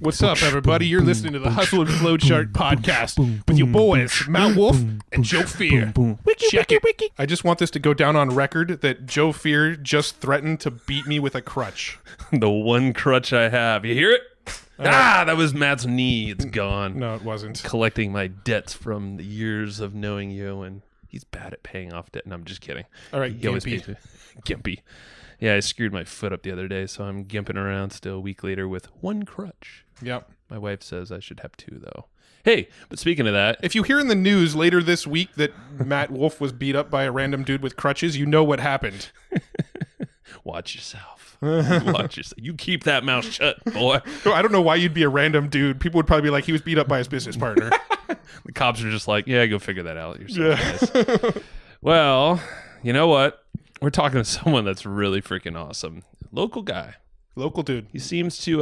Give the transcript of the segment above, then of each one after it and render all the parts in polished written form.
What's up, everybody? You're listening to the Hustle and Flow Chart podcast with your boys, Matt Wolf and Joe Fear. Check it. I just want this to go down on record that Joe Fear just threatened to beat me with a crutch. The one crutch I have. You hear it? That was Matt's knee. It's gone. No, it wasn't. Collecting my debts from the years of knowing you, and he's bad at paying off debt. No, I'm just kidding. All right, he always pays me. Gimpy. Yeah, I screwed my foot up the other day, so I'm gimping around still a week later with one crutch. Yep. My wife says I should have two, though. Hey, but speaking of that... If you hear in the news later this week that Matt Wolf was beat up by a random dude with crutches, you know what happened. Watch yourself. Watch yourself. You keep that mouth shut, boy. I don't know why you'd be a random dude. People would probably be like, he was beat up by his business partner. The cops are just like, yeah, go figure that out yourself, guys. Well, you know what? We're talking to someone that's really freaking awesome. Local guy. Local dude. He seems to,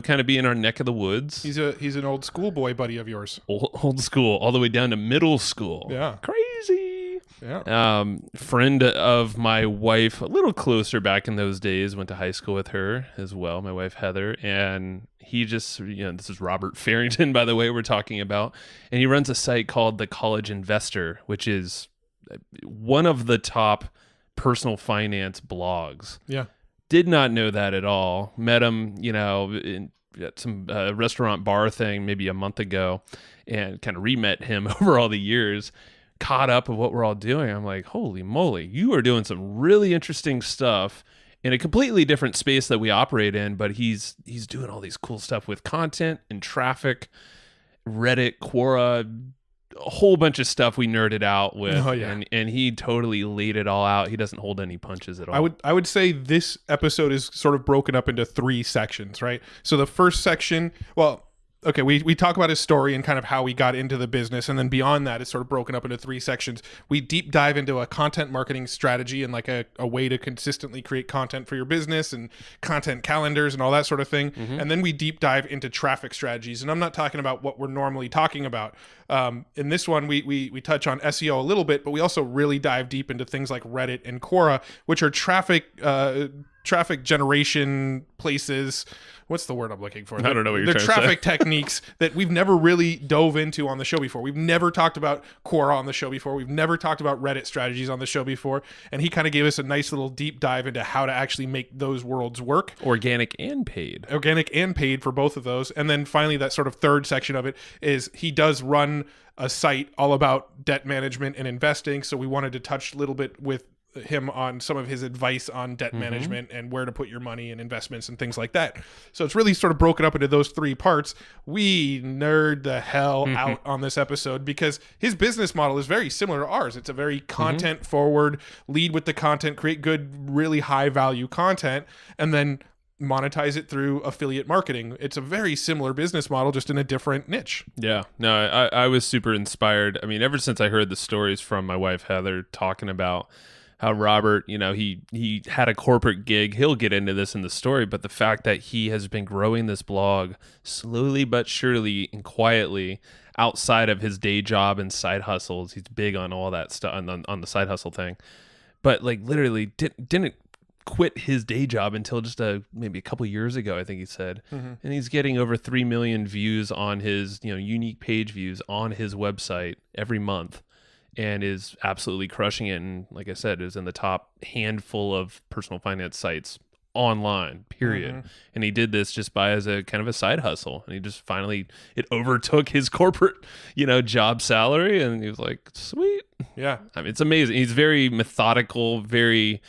kind of be in our neck of the woods. He's an old schoolboy buddy of yours. Old school, all the way down to middle school. Yeah. Crazy. Yeah. Friend of my wife, a little closer back in those days, went to high school with her as well, my wife Heather. And he just, this is Robert Farrington, by the way, we're talking about. And he runs a site called The College Investor, which is one of the top personal finance blogs. Yeah. Did not know that at all. Met him, at some restaurant bar thing maybe a month ago, and kind of re-met him over all the years, caught up with what we're all doing. I'm like, holy moly, you are doing some really interesting stuff in a completely different space that we operate in, but he's doing all these cool stuff with content and traffic, Reddit, Quora, a whole bunch of stuff we nerded out with. Oh, yeah. And he totally laid it all out. He doesn't hold any punches at all. I would say this episode is sort of broken up into three sections, right? So the first section, we talk about his story and kind of how he got into the business, and then beyond that, it's sort of broken up into three sections. We deep dive into a content marketing strategy and like a way to consistently create content for your business and content calendars and all that sort of thing. Mm-hmm. And then we deep dive into traffic strategies. And I'm not talking about what we're normally talking about. In this one, we touch on SEO a little bit, but we also really dive deep into things like Reddit and Quora, which are traffic generation places. What's the word I'm looking for? I don't know what you're trying to say. The traffic techniques that we've never really dove into on the show before. We've never talked about Quora on the show before. We've never talked about Reddit strategies on the show before. And he kind of gave us a nice little deep dive into how to actually make those worlds work. Organic and paid for both of those. And then finally, that sort of third section of it is he does run a site all about debt management and investing. So we wanted to touch a little bit with him on some of his advice on debt management and where to put your money and investments and things like that. So it's really sort of broken up into those three parts. We nerd the hell out on this episode because his business model is very similar to ours. It's a very content forward, lead with the content, create good, really high value content, and then monetize it through affiliate marketing. It's a very similar business model, just in a different niche. Yeah, no, I was super inspired. I mean, ever since I heard the stories from my wife, Heather, talking about how Robert, he had a corporate gig. He'll get into this in the story, but the fact that he has been growing this blog slowly but surely and quietly outside of his day job and side hustles. He's big on all that stuff on the side hustle thing, but like literally didn't quit his day job until just maybe a couple years ago, I think he said. And he's getting over 3 million views on his unique page views on his website every month, and is absolutely crushing it. And like I said, is in the top handful of personal finance sites online, period. And he did this just as a kind of a side hustle. And he just finally, it overtook his corporate, job salary. And he was like, sweet. Yeah. I mean, it's amazing. He's very methodical, very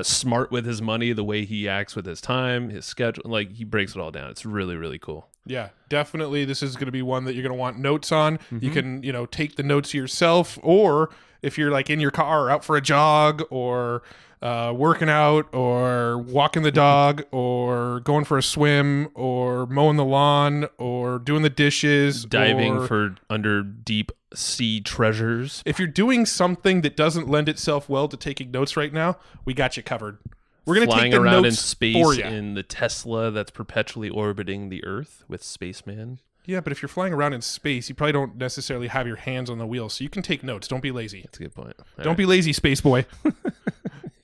smart with his money, the way he acts with his time, his schedule. Like, he breaks it all down. It's really, really cool. Yeah, definitely. This is going to be one that you're going to want notes on. You can, take the notes yourself, or if you're like in your car or out for a jog or working out or walking the dog or going for a swim or mowing the lawn or doing the dishes. Diving for under deep sea treasures. If you're doing something that doesn't lend itself well to taking notes right now, we got you covered. We're going to take the around notes in space for you. In the Tesla that's perpetually orbiting the Earth with Spaceman. Yeah, but if you're flying around in space, you probably don't necessarily have your hands on the wheel, so you can take notes. Don't be lazy. That's a good point. Don't be lazy, space boy.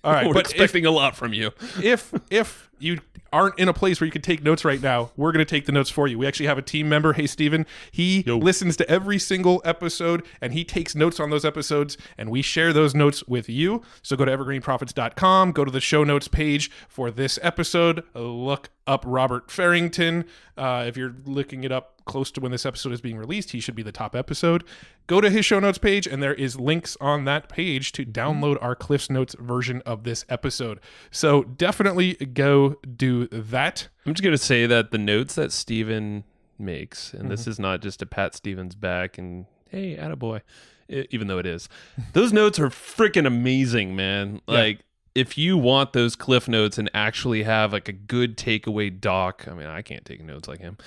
All right, We're expecting a lot from you. If you aren't in a place where you can take notes right now, we're going to take the notes for you. We actually have a team member. Hey, Steven. He listens to every single episode, and he takes notes on those episodes, and we share those notes with you. So go to evergreenprofits.com, go to the show notes page for this episode, look up Robert Farrington. If you're looking it up close to when this episode is being released, he should be the top episode. Go to his show notes page, and there is links on that page to download our Cliff's Notes version of this episode. So definitely go do that. I'm just going to say that the notes that Steven makes, and this is not just to pat Steven's back and, hey, attaboy, even though it is. Those notes are freaking amazing, man. Like, if you want those Cliff Notes and actually have like a good takeaway doc, I mean, I can't take notes like him,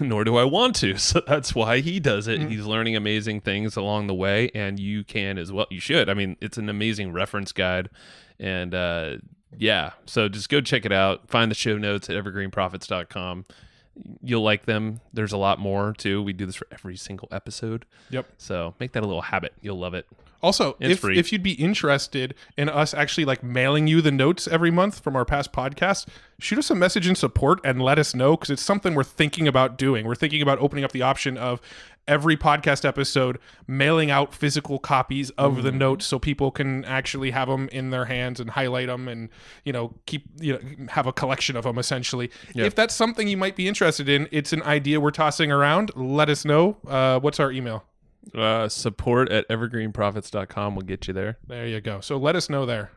nor do I want to. So that's why he does it. He's learning amazing things along the way, and you can as well. You should. I mean, it's an amazing reference guide. And so just go check it out. Find the show notes at evergreenprofits.com. You'll like them. There's a lot more too. We do this for every single episode. Yep. So make that a little habit. You'll love it. Also, if you'd be interested in us actually like mailing you the notes every month from our past podcasts, shoot us a message in support and let us know, because it's something we're thinking about doing. We're thinking about opening up the option of every podcast episode mailing out physical copies of the notes so people can actually have them in their hands and highlight them and, have a collection of them essentially. Yep. If that's something you might be interested in, it's an idea we're tossing around. Let us know. What's our email? Support at evergreenprofits.com will get you there. There you go. So let us know there.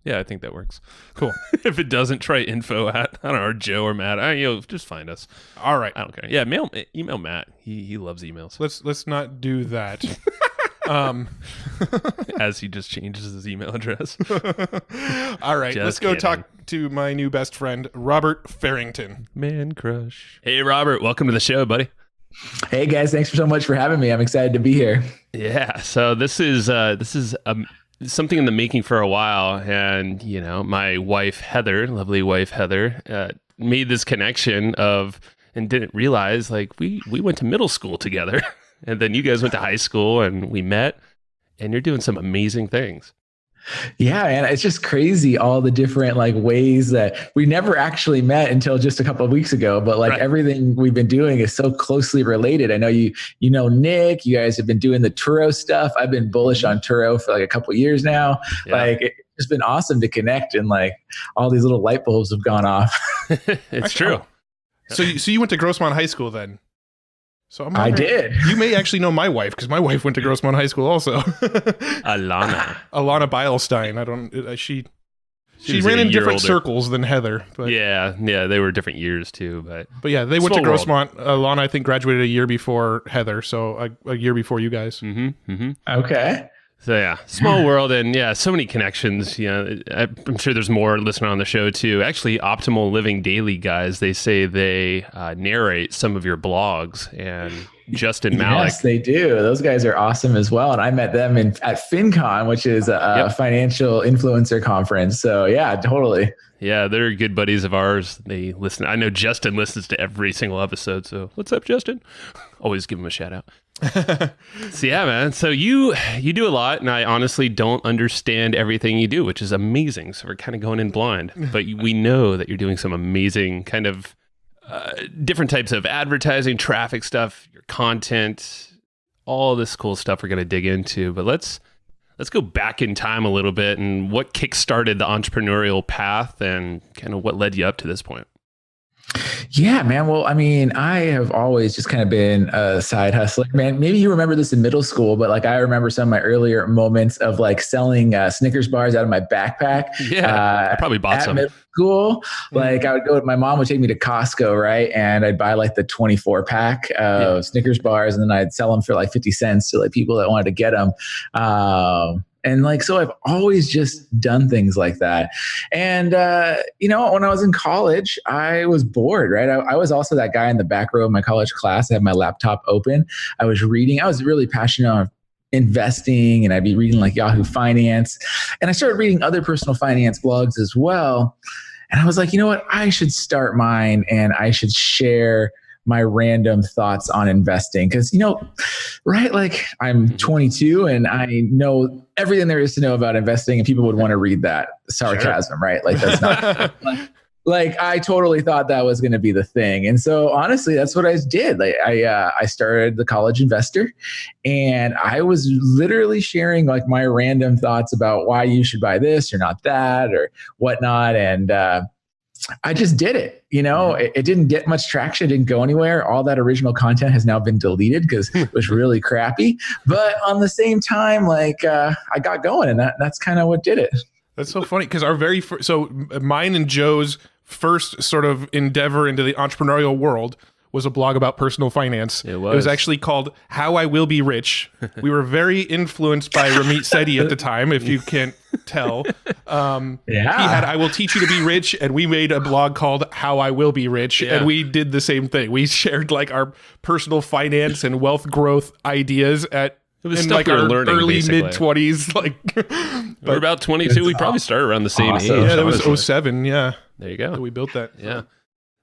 Yeah, I think that works. Cool. If it doesn't, try info at, I don't know, or Joe or Matt. Just find us. All right. I don't care. Yeah, email Matt. He loves emails. Let's not do that. As he just changes his email address. All right, let's go talk to my new best friend, Robert Farrington. Man crush. Hey, Robert, welcome to the show, buddy. Hey guys, thanks so much for having me. I'm excited to be here. Yeah, so this is something in the making for a while, and my wife Heather, lovely wife Heather, made this connection and didn't realize like we went to middle school together, and then you guys went to high school, and we met, and you're doing some amazing things. Yeah, and it's just crazy all the different like ways that we never actually met until just a couple of weeks ago. But like everything we've been doing is so closely related. I know you know Nick. You guys have been doing the Turo stuff. I've been bullish on Turo for like a couple of years now. Yeah. Like it's just been awesome to connect, and like all these little light bulbs have gone off. It's true. So you went to Grossmont High School then? So I did. You may actually know my wife, because my wife went to Grossmont High School also. Alana Beilstein. She ran in different circles than Heather. But yeah, they were different years too. But yeah, they went to Grossmont. Alana, I think, graduated a year before Heather, so a year before you guys. Okay. So yeah, small world, and yeah, so many connections. I'm sure there's more listening on the show too. Actually, Optimal Living Daily guys, they say they narrate some of your blogs, and Justin Malik. Yes, they do. Those guys are awesome as well. And I met them at FinCon, which is a financial influencer conference. So yeah, totally. Yeah, they're good buddies of ours. They listen. I know Justin listens to every single episode. So what's up, Justin? Always give him a shout out. So yeah, man. So you do a lot, and I honestly don't understand everything you do, which is amazing. So we're kind of going in blind, but we know that you're doing some amazing kind of different types of advertising, traffic stuff, your content, all this cool stuff we're going to dig into. But let's go back in time a little bit, and what kickstarted the entrepreneurial path, and kind of what led you up to this point. Yeah, man. Well, I mean, I have always just kind of been a side hustler, man. Maybe you remember this in middle school, but like I remember some of my earlier moments of like selling Snickers bars out of my backpack. Yeah, I probably bought some. Middle school. Like I would go, my mom would take me to Costco, right? And I'd buy like the 24 pack of Snickers bars, and then I'd sell them for like 50 cents to like people that wanted to get them. And like, so I've always just done things like that. And, when I was in college, I was bored, right? I was also that guy in the back row of my college class. I had my laptop open. I was reading. I was really passionate on investing, and I'd be reading like Yahoo Finance. And I started reading other personal finance blogs as well. And I was like, you know what? I should start mine, and I should share my random thoughts on investing. Because, right? Like I'm 22 and I know everything there is to know about investing, and people would want to read that. Sarcasm, right? Like that's not Like I totally thought that was going to be the thing. And so honestly, that's what I did. Like I started the College Investor, and I was literally sharing like my random thoughts about why you should buy this or not that or whatnot. And I just did it. It didn't get much traction. It didn't go anywhere. All that original content has now been deleted because it was really crappy. But on the same time, like I got going, and that's kind of what did it. That's so funny because our very so mine and Joe's first sort of endeavor into the entrepreneurial world was a blog about personal finance. It was actually called How I Will Be Rich. We were very influenced by Ramit Sethi at the time, if you can't tell. He had I Will Teach You to Be Rich, and we made a blog called How I Will Be Rich, and we did the same thing. We shared like our personal finance and wealth growth ideas at like our learning, early basically. mid-20s. Like, we're about 22. We probably started around the same age. Yeah, that was 07. Yeah. There you go. So we built that. Yeah.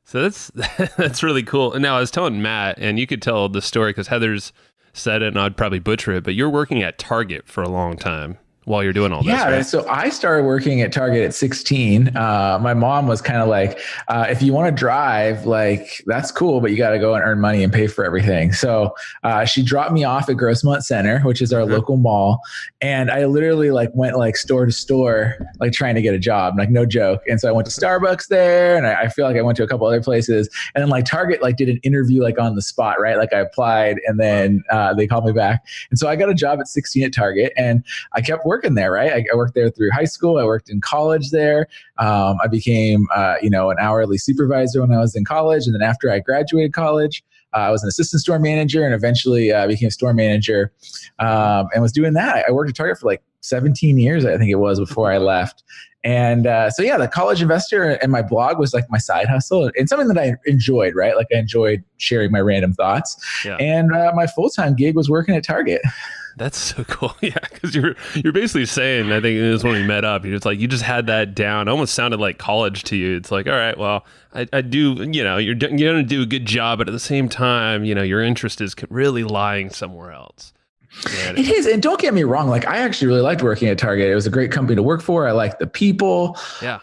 So that's really cool. And now I was telling Matt, and you could tell the story because Heather's said it, and I'd probably butcher it, but you're working at Target for a long time while you're doing all this, right? So I started working at Target at 16. My mom was kind of like, if you want to drive, like that's cool, but you got to go and earn money and pay for everything. So she dropped me off at Grossmont Center, which is our local mall. And I literally like went like store to store, like trying to get a job, like no joke. And so I went to Starbucks there, and I feel like I went to a couple other places, and then like Target like did an interview like on the spot, right? Like I applied, and then they called me back. And so I got a job at 16 at Target, and I kept working there, right? I worked there through high school. I worked in college there. I became, an hourly supervisor when I was in college. And then after I graduated college, I was an assistant store manager, and eventually became store manager, and was doing that. I worked at Target for like 17 years, I think it was, before I left. And the College Investor and my blog was like my side hustle and something that I enjoyed, right? Like I enjoyed sharing my random thoughts. Yeah. And my full-time gig was working at Target. That's so cool. Yeah, because you're basically saying, I think it was when we met up, you're just like, you just had that down. It almost sounded like college to you. It's like, all right, well, I do, you're going to do a good job, but at the same time, your interest is really lying somewhere else. It is. And don't get me wrong. Like I actually really liked working at Target. It was a great company to work for. I liked the people. Yeah.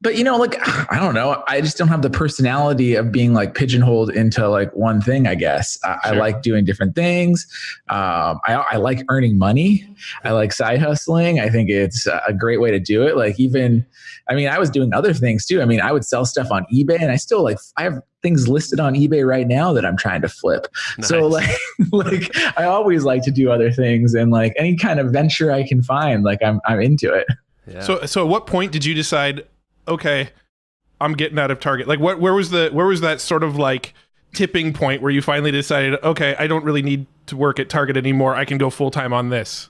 But like, I don't know. I just don't have the personality of being like pigeonholed into like one thing, I guess. I like doing different things. I like earning money. I like side hustling. I think it's a great way to do it. Like I was doing other things too. I would sell stuff on eBay, and I have things listed on eBay right now that I'm trying to flip. Nice. So like I always like to do other things, and like any kind of venture I can find, like I'm into it. Yeah. So at what point did you decide, okay, I'm getting out of Target? Like where was that sort of like tipping point where you finally decided, okay, I don't really need to work at Target anymore. I can go full time on this?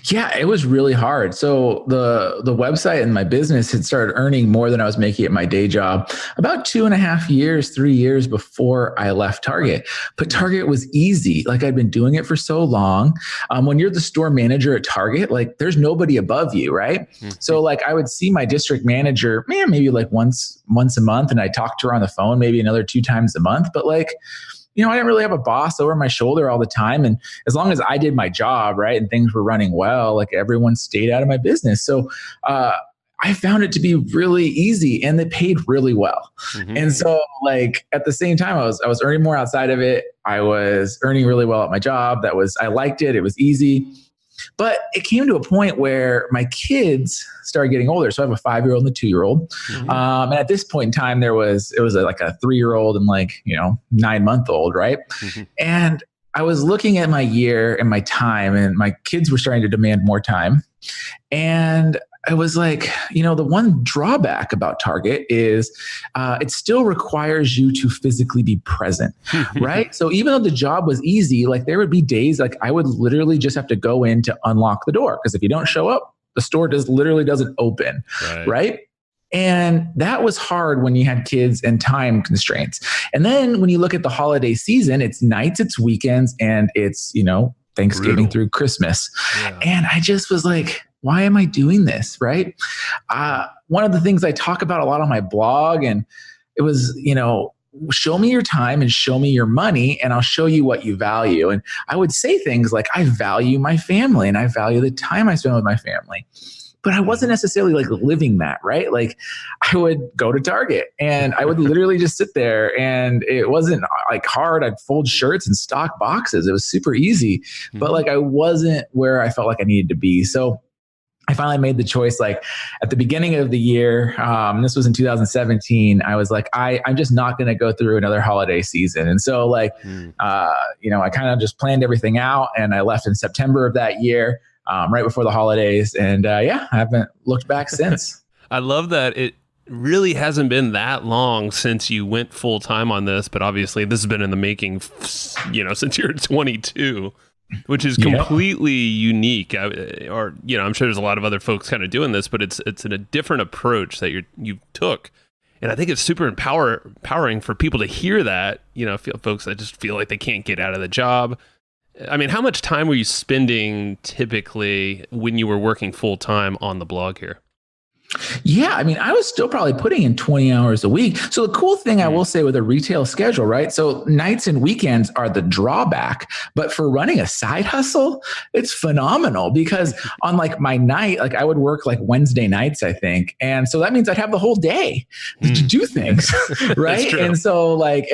Yeah, it was really hard. So the website and my business had started earning more than I was making at my day job about 2.5 years, 3 years before I left Target. But Target was easy. Like I'd been doing it for so long. When you're the store manager at Target, like there's nobody above you, right? Mm-hmm. So like I would see my district manager, maybe like once a month, and I talked to her on the phone maybe another 2 times a month. But like, I didn't really have a boss over my shoulder all the time. And as long as I did my job, right, and things were running well, like everyone stayed out of my business. So I found it to be really easy, and they paid really well. Mm-hmm. And so like at the same time, I was earning more outside of it. I was earning really well at my job. I liked it. It was easy. But it came to a point where my kids started getting older. So I have a 5-year-old and a 2-year-old. Mm-hmm. And at this point in time, it was like a 3-year-old and 9-month-old, right? Mm-hmm. And I was looking at my year and my time, and my kids were starting to demand more time. And I was like, the one drawback about Target is it still requires you to physically be present, right? So even though the job was easy, like there would be days like I would literally just have to go in to unlock the door, because if you don't show up, the store literally doesn't open, right? And that was hard when you had kids and time constraints. And then when you look at the holiday season, it's nights, it's weekends, and it's, Thanksgiving through Christmas. Yeah. And I just was like, why am I doing this? Right. One of the things I talk about a lot on my blog, and it was, show me your time and show me your money, and I'll show you what you value. And I would say things like, I value my family, and I value the time I spend with my family. but I wasn't necessarily like living that, right? Like I would go to Target and I would literally just sit there, and it wasn't like hard. I'd fold shirts and stock boxes. It was super easy, but like I wasn't where I felt like I needed to be. So I finally made the choice, like at the beginning of the year, this was in 2017, I was like, I'm just not going to go through another holiday season. And so like, I kind of just planned everything out, and I left in September of that year, right before the holidays. And I haven't looked back since. I love that it really hasn't been that long since you went full time on this, but obviously this has been in the making, since you're 22. Which is completely unique, I'm sure there's a lot of other folks kind of doing this, but it's a different approach that you took, and I think it's super empowering for people to hear that. Folks that just feel like they can't get out of the job. I mean, how much time were you spending typically when you were working full time on the blog here? Yeah, I mean, I was still probably putting in 20 hours a week. So the cool thing I will say with a retail schedule, right? So nights and weekends are the drawback, but for running a side hustle, it's phenomenal, because on like my night, like I would work like Wednesday nights, I think. And so that means I'd have the whole day to do things, right? And so like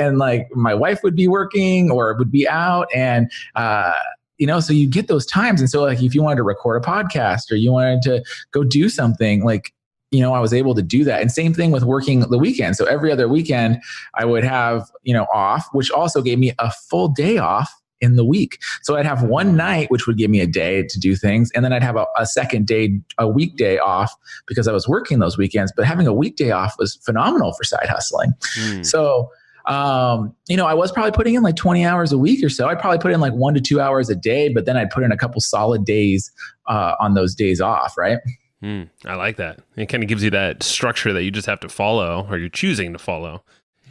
my wife would be working or would be out, and so you get those times. And so like if you wanted to record a podcast or you wanted to go do something, like, I was able to do that. And same thing with working the weekend. So every other weekend I would have, off, which also gave me a full day off in the week. So I'd have one night, which would give me a day to do things. And then I'd have a second day, a weekday off, because I was working those weekends. But having a weekday off was phenomenal for side hustling. So I was probably putting in like 20 hours a week or so. I'd probably put in like 1 to 2 hours a day, but then I'd put in a couple solid days on those days off, right? I like that. It kind of gives you that structure that you just have to follow, or you're choosing to follow,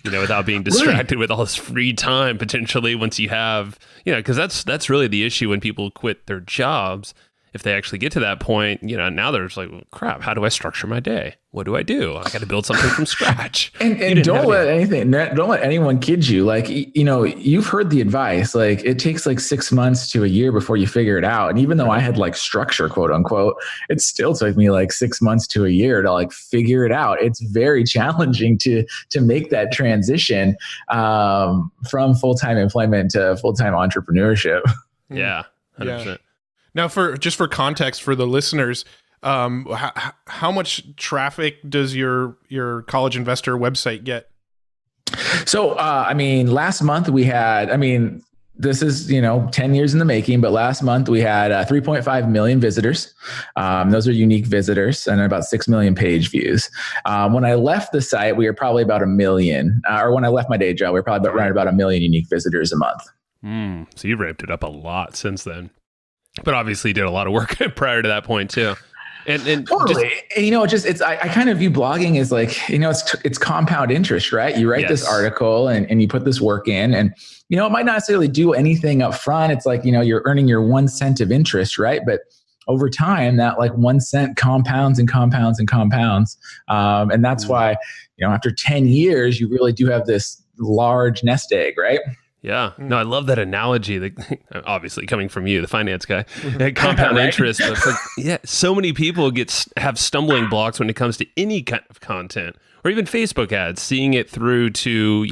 without being distracted with all this free time potentially once you have, because that's really the issue when people quit their jobs. If they actually get to that point, now they're just like, well, crap, how do I structure my day? What do? I got to build something from scratch. And don't let anyone kid you. Like, you've heard the advice, like it takes like 6 months to a year before you figure it out. And even though I had like structure, quote unquote, it still took me like 6 months to a year to like figure it out. It's very challenging to make that transition from full-time employment to full-time entrepreneurship. Yeah, 100%. Yeah. Now, for context for the listeners, how much traffic does your College Investor website get? So, last month we had, this is, 10 years in the making, but last month we had 3.5 million visitors. Those are unique visitors, and about 6 million page views. When I left the site, we were probably about 1 million, or when I left my day job, we were probably around about 1 million unique visitors a month. So you've ramped it up a lot since then. But obviously you did a lot of work prior to that point too. And totally. I kind of view blogging as like, it's compound interest, right? You write this article and you put this work in, and, it might not necessarily do anything up front. It's like, you're earning your 1 cent of interest, right? But over time, that like 1 cent compounds and compounds and compounds. And that's why, after 10 years, you really do have this large nest egg, right? Yeah. No, I love that analogy. That, obviously coming from you, the finance guy, compound interest. But so many people have stumbling blocks when it comes to any kind of content, or even Facebook ads, seeing it through to,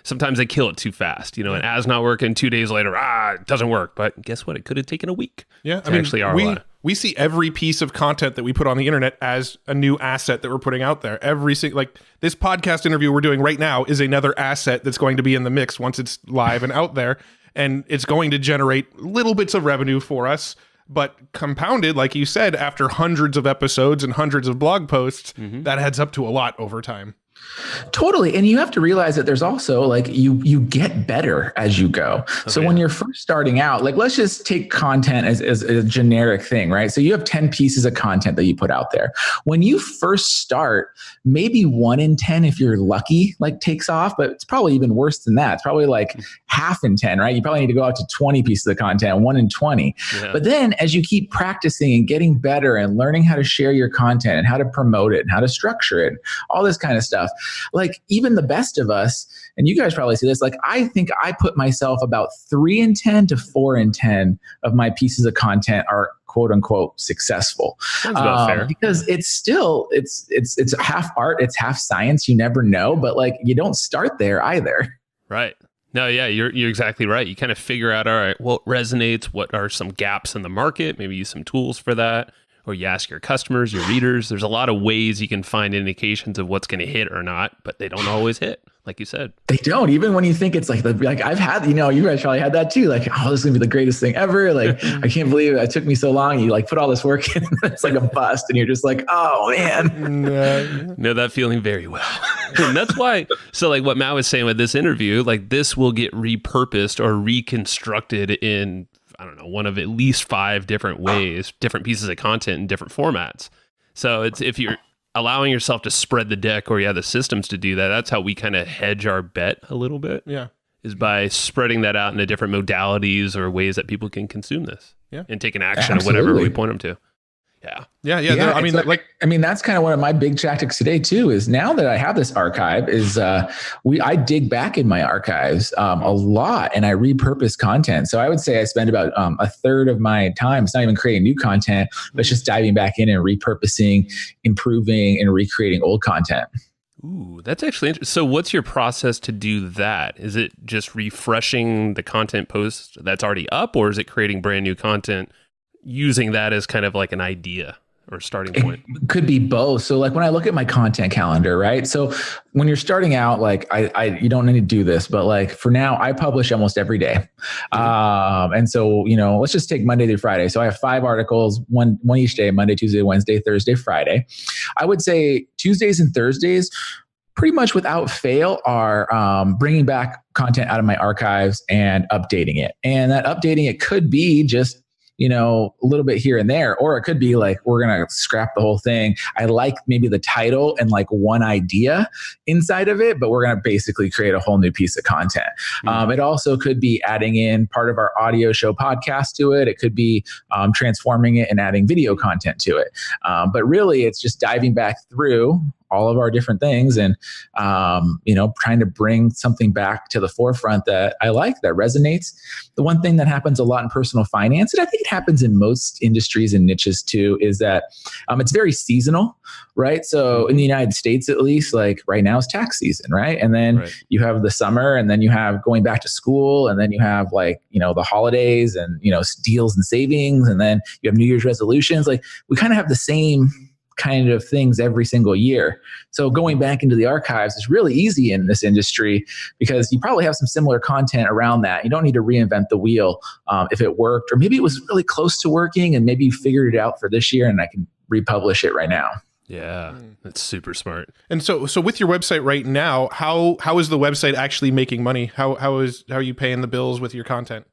sometimes they kill it too fast, an ad's not working, 2 days later, it doesn't work. But guess what? It could have taken a week. Yeah. We see every piece of content that we put on the internet as a new asset that we're putting out there. Like this podcast interview we're doing right now is another asset that's going to be in the mix once it's live and out there. And it's going to generate little bits of revenue for us, but compounded, like you said, after hundreds of episodes and hundreds of blog posts, that adds up to a lot over time. Totally. And you have to realize that there's also like you get better as you go. So when you're first starting out, like let's just take content as a generic thing, right? So you have 10 pieces of content that you put out there. When you first start, maybe 1 in 10, if you're lucky, like takes off, but it's probably even worse than that. It's probably like half in 10, right? You probably need to go out to 20 pieces of content, 1 in 20. Yeah. But then as you keep practicing and getting better and learning how to share your content and how to promote it and how to structure it, all this kind of stuff, like even the best of us, and you guys probably see this, like I think I put myself about 3 in 10 to 4 in 10 of my pieces of content are quote unquote successful. Sounds about fair. Because it's still, it's half art, it's half science. You never know, but like you don't start there either. Right. No, yeah, you're exactly right. You kind of figure out, all right, what resonates, what are some gaps in the market, maybe use some tools for that, or you ask your customers, your readers. There's a lot of ways you can find indications of what's going to hit or not, but they don't always hit, like you said. They don't, even when you think it's like I've had, you guys probably had that too. Like, oh, this is gonna be the greatest thing ever. Like, I can't believe it took me so long. You like put all this work in, and it's like a bust, and you're just like, oh man. Know that feeling very well. And that's why, so like what Matt was saying with this interview, like this will get repurposed or reconstructed in, I don't know, one of at least 5 different ways, different pieces of content in different formats. So it's, if you're allowing yourself to spread the deck, or you have the systems to do that, that's how we kind of hedge our bet a little bit. Yeah. Is by spreading that out into different modalities or ways that people can consume this. Yeah. And take an action of whatever we point them to. Yeah. Yeah. I mean, that's kind of one of my big tactics today too, is now that I have this archive is I dig back in my archives a lot, and I repurpose content. So I would say I spend about a third of my time. It's not even creating new content, but it's just diving back in and repurposing, improving, and recreating old content. Ooh, that's actually interesting. So what's your process to do that? Is it just refreshing the content post that's already up, or is it creating brand new content, using that as kind of like an idea or starting point? It could be both. So like when I look at my content calendar, right? So when you're starting out, like you don't need to do this, but like for now, I publish almost every day. And so, let's just take Monday through Friday. So I have 5 articles, one each day: Monday, Tuesday, Wednesday, Thursday, Friday. I would say Tuesdays and Thursdays, pretty much without fail, are bringing back content out of my archives and updating it. And that updating it could be just a little bit here and there, or it could be like, we're going to scrap the whole thing. I like maybe the title and like one idea inside of it, but we're going to basically create a whole new piece of content. It also could be adding in part of our audio show podcast to it. It could be transforming it and adding video content to it. But really it's just diving back through all of our different things and, trying to bring something back to the forefront that I like, that resonates. The one thing that happens a lot in personal finance, and I think it happens in most industries and niches too, is that it's very seasonal, right? So in the United States, at least, like right now is tax season, right? And then you have the summer, and then you have going back to school, and then you have like, the holidays and, deals and savings, and then you have New Year's resolutions. Like we kind of have the same kind of things every single year. So going back into the archives is really easy in this industry because you probably have some similar content around that. You don't need to reinvent the wheel if it worked, or maybe it was really close to working and maybe you figured it out for this year and I can republish it right now. Yeah, that's super smart. And so with your website right now, how is the website actually making money? How are you paying the bills with your content?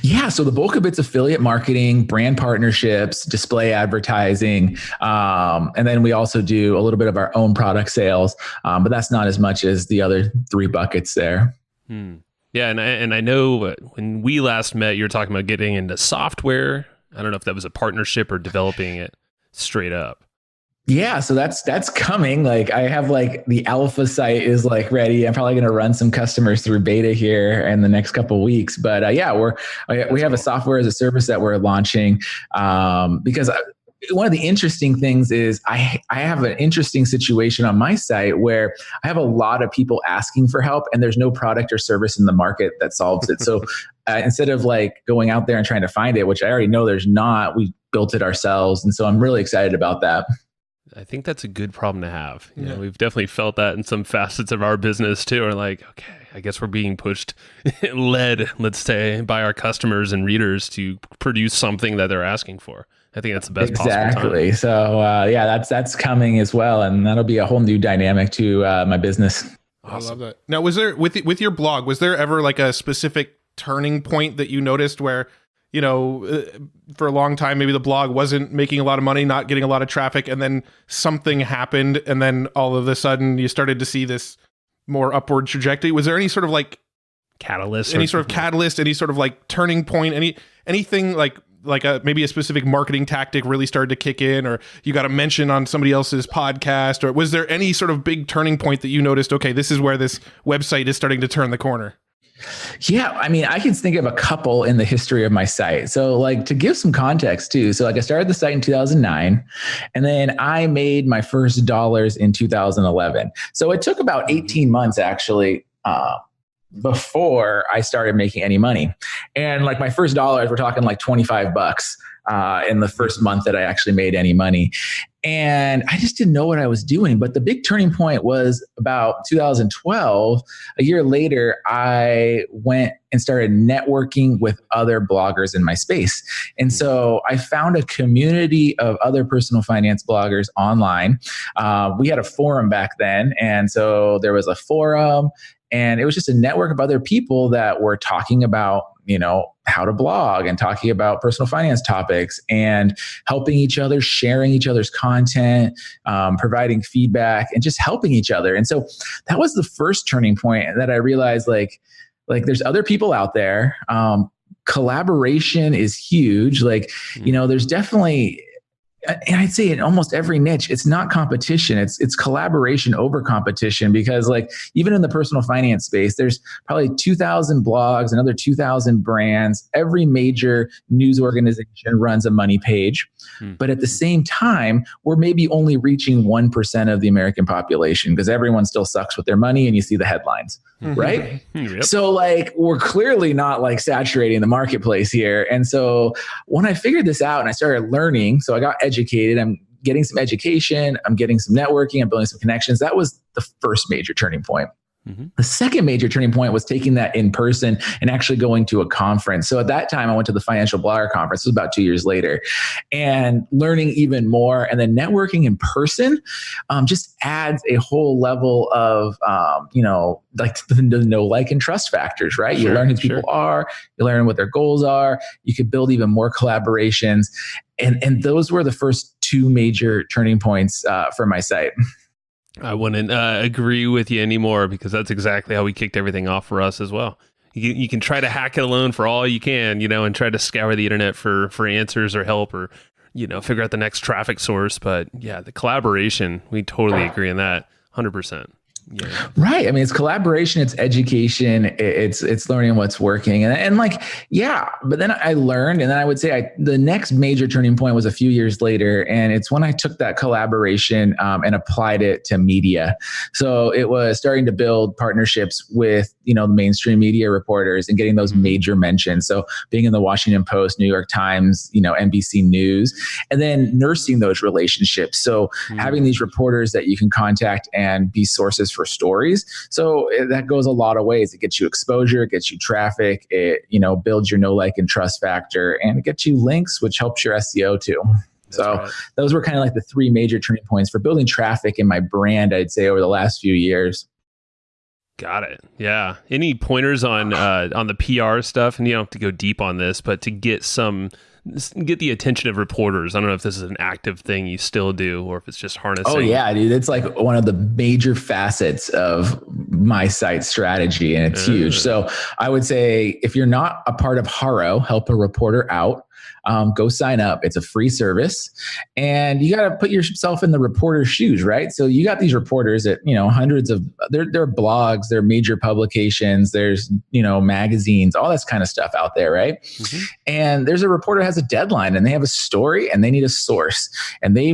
Yeah, so the bulk of it's affiliate marketing, brand partnerships, display advertising, and then we also do a little bit of our own product sales, but that's not as much as the other 3 buckets there. Yeah, and I know when we last met, you were talking about getting into software. I don't know if that was a partnership or developing it straight up. Yeah, so that's coming. Like I have like the alpha site is like ready. I'm probably going to run some customers through beta here in the next couple of weeks. But we have a software as a service that we're launching because one of the interesting things is I have an interesting situation on my site where I have a lot of people asking for help and there's no product or service in the market that solves it. So instead of like going out there and trying to find it, which I already know there's not, we built it ourselves. And so I'm really excited about that. I think that's a good problem to have. You know, we've definitely felt that in some facets of our business too. We're like, okay, I guess we're being pushed, led, let's say, by our customers and readers to produce something that they're asking for. I think that's the best possible time. Exactly. So that's coming as well, and that'll be a whole new dynamic to my business. Awesome. I love that. Now, was there with your blog, was there ever like a specific turning point that you noticed where, you know, for a long time, maybe the blog wasn't making a lot of money, not getting a lot of traffic, and then something happened, and then all of a sudden you started to see this more upward trajectory? Was there any sort of like catalyst, any sort of like turning point, anything like maybe a specific marketing tactic really started to kick in, or you got a mention on somebody else's podcast, or was there any sort of big turning point that you noticed, okay, this is where this website is starting to turn the corner? Yeah, I mean, I can think of a couple in the history of my site. So, like, to give some context too. So, like, I started the site in 2009, and then I made my first dollars in 2011. So it took about 18 months actually. Before I started making any money. And like my first dollars, we're talking like $25 in the first month that I actually made any money. And I just didn't know what I was doing. But the big turning point was about 2012. A year later, I went and started networking with other bloggers in my space. And so I found a community of other personal finance bloggers online. We had a forum back then. And so there was a forum, and it was just a network of other people that were talking about, how to blog and talking about personal finance topics and helping each other, sharing each other's content, providing feedback, and just helping each other. And so that was the first turning point that I realized like there's other people out there. Collaboration is huge. There's definitely, and I'd say in almost every niche, it's not competition. It's collaboration over competition, because like even in the personal finance space, there's probably 2,000 blogs, another 2,000 brands. Every major news organization runs a money page. But at the same time, we're maybe only reaching 1% of the American population, because everyone still sucks with their money and you see the headlines, right? Yep. So like we're clearly not like saturating the marketplace here. And so when I figured this out and I started learning, so I got educated, I'm getting some education, I'm getting some networking, I'm building some connections. That was the first major turning point. The second major turning point was taking that in person and actually going to a conference. So at that time, I went to the Financial Blogger Conference. It was about 2 years later, and learning even more. And then networking in person just adds a whole level of, like the know, like, and trust factors, right? You learn who people are, you learn what their goals are, you could build even more collaborations. And those were the first two major turning points for my site. I wouldn't agree with you anymore, because that's exactly how we kicked everything off for us as well. You can try to hack it alone for all you can, and try to scour the internet for answers or help, or, figure out the next traffic source. But yeah, the collaboration, we totally agree on that 100%. Yeah. Right. I mean, it's collaboration, it's education, it's learning what's working. And like, yeah, but then I learned, and then I would say the next major turning point was a few years later. And it's when I took that collaboration and applied it to media. So it was starting to build partnerships with, the mainstream media reporters and getting those major mentions. So being in the Washington Post, New York Times, NBC News, and then nursing those relationships. So having these reporters that you can contact and be sources for stories. So that goes a lot of ways. It gets you exposure, it gets you traffic, it, builds your know, like, and trust factor, and it gets you links, which helps your SEO too. So those were kind of like the three major turning points for building traffic in my brand, I'd say, over the last few years. Got it. Yeah. Any pointers on the PR stuff? And you don't have to go deep on this, but to get the attention of reporters. I don't know if this is an active thing you still do, or if it's just harnessing. Oh yeah, dude. It's like one of the major facets of my site strategy, and it's huge. So I would say if you're not a part of Haro, Help a Reporter Out, go sign up. It's a free service, and you got to put yourself in the reporter's shoes, right? So you got these reporters at, hundreds of, there are blogs, there are major publications, there's, magazines, all this kind of stuff out there, right? And there's a reporter has a deadline, and they have a story, and they need a source, and they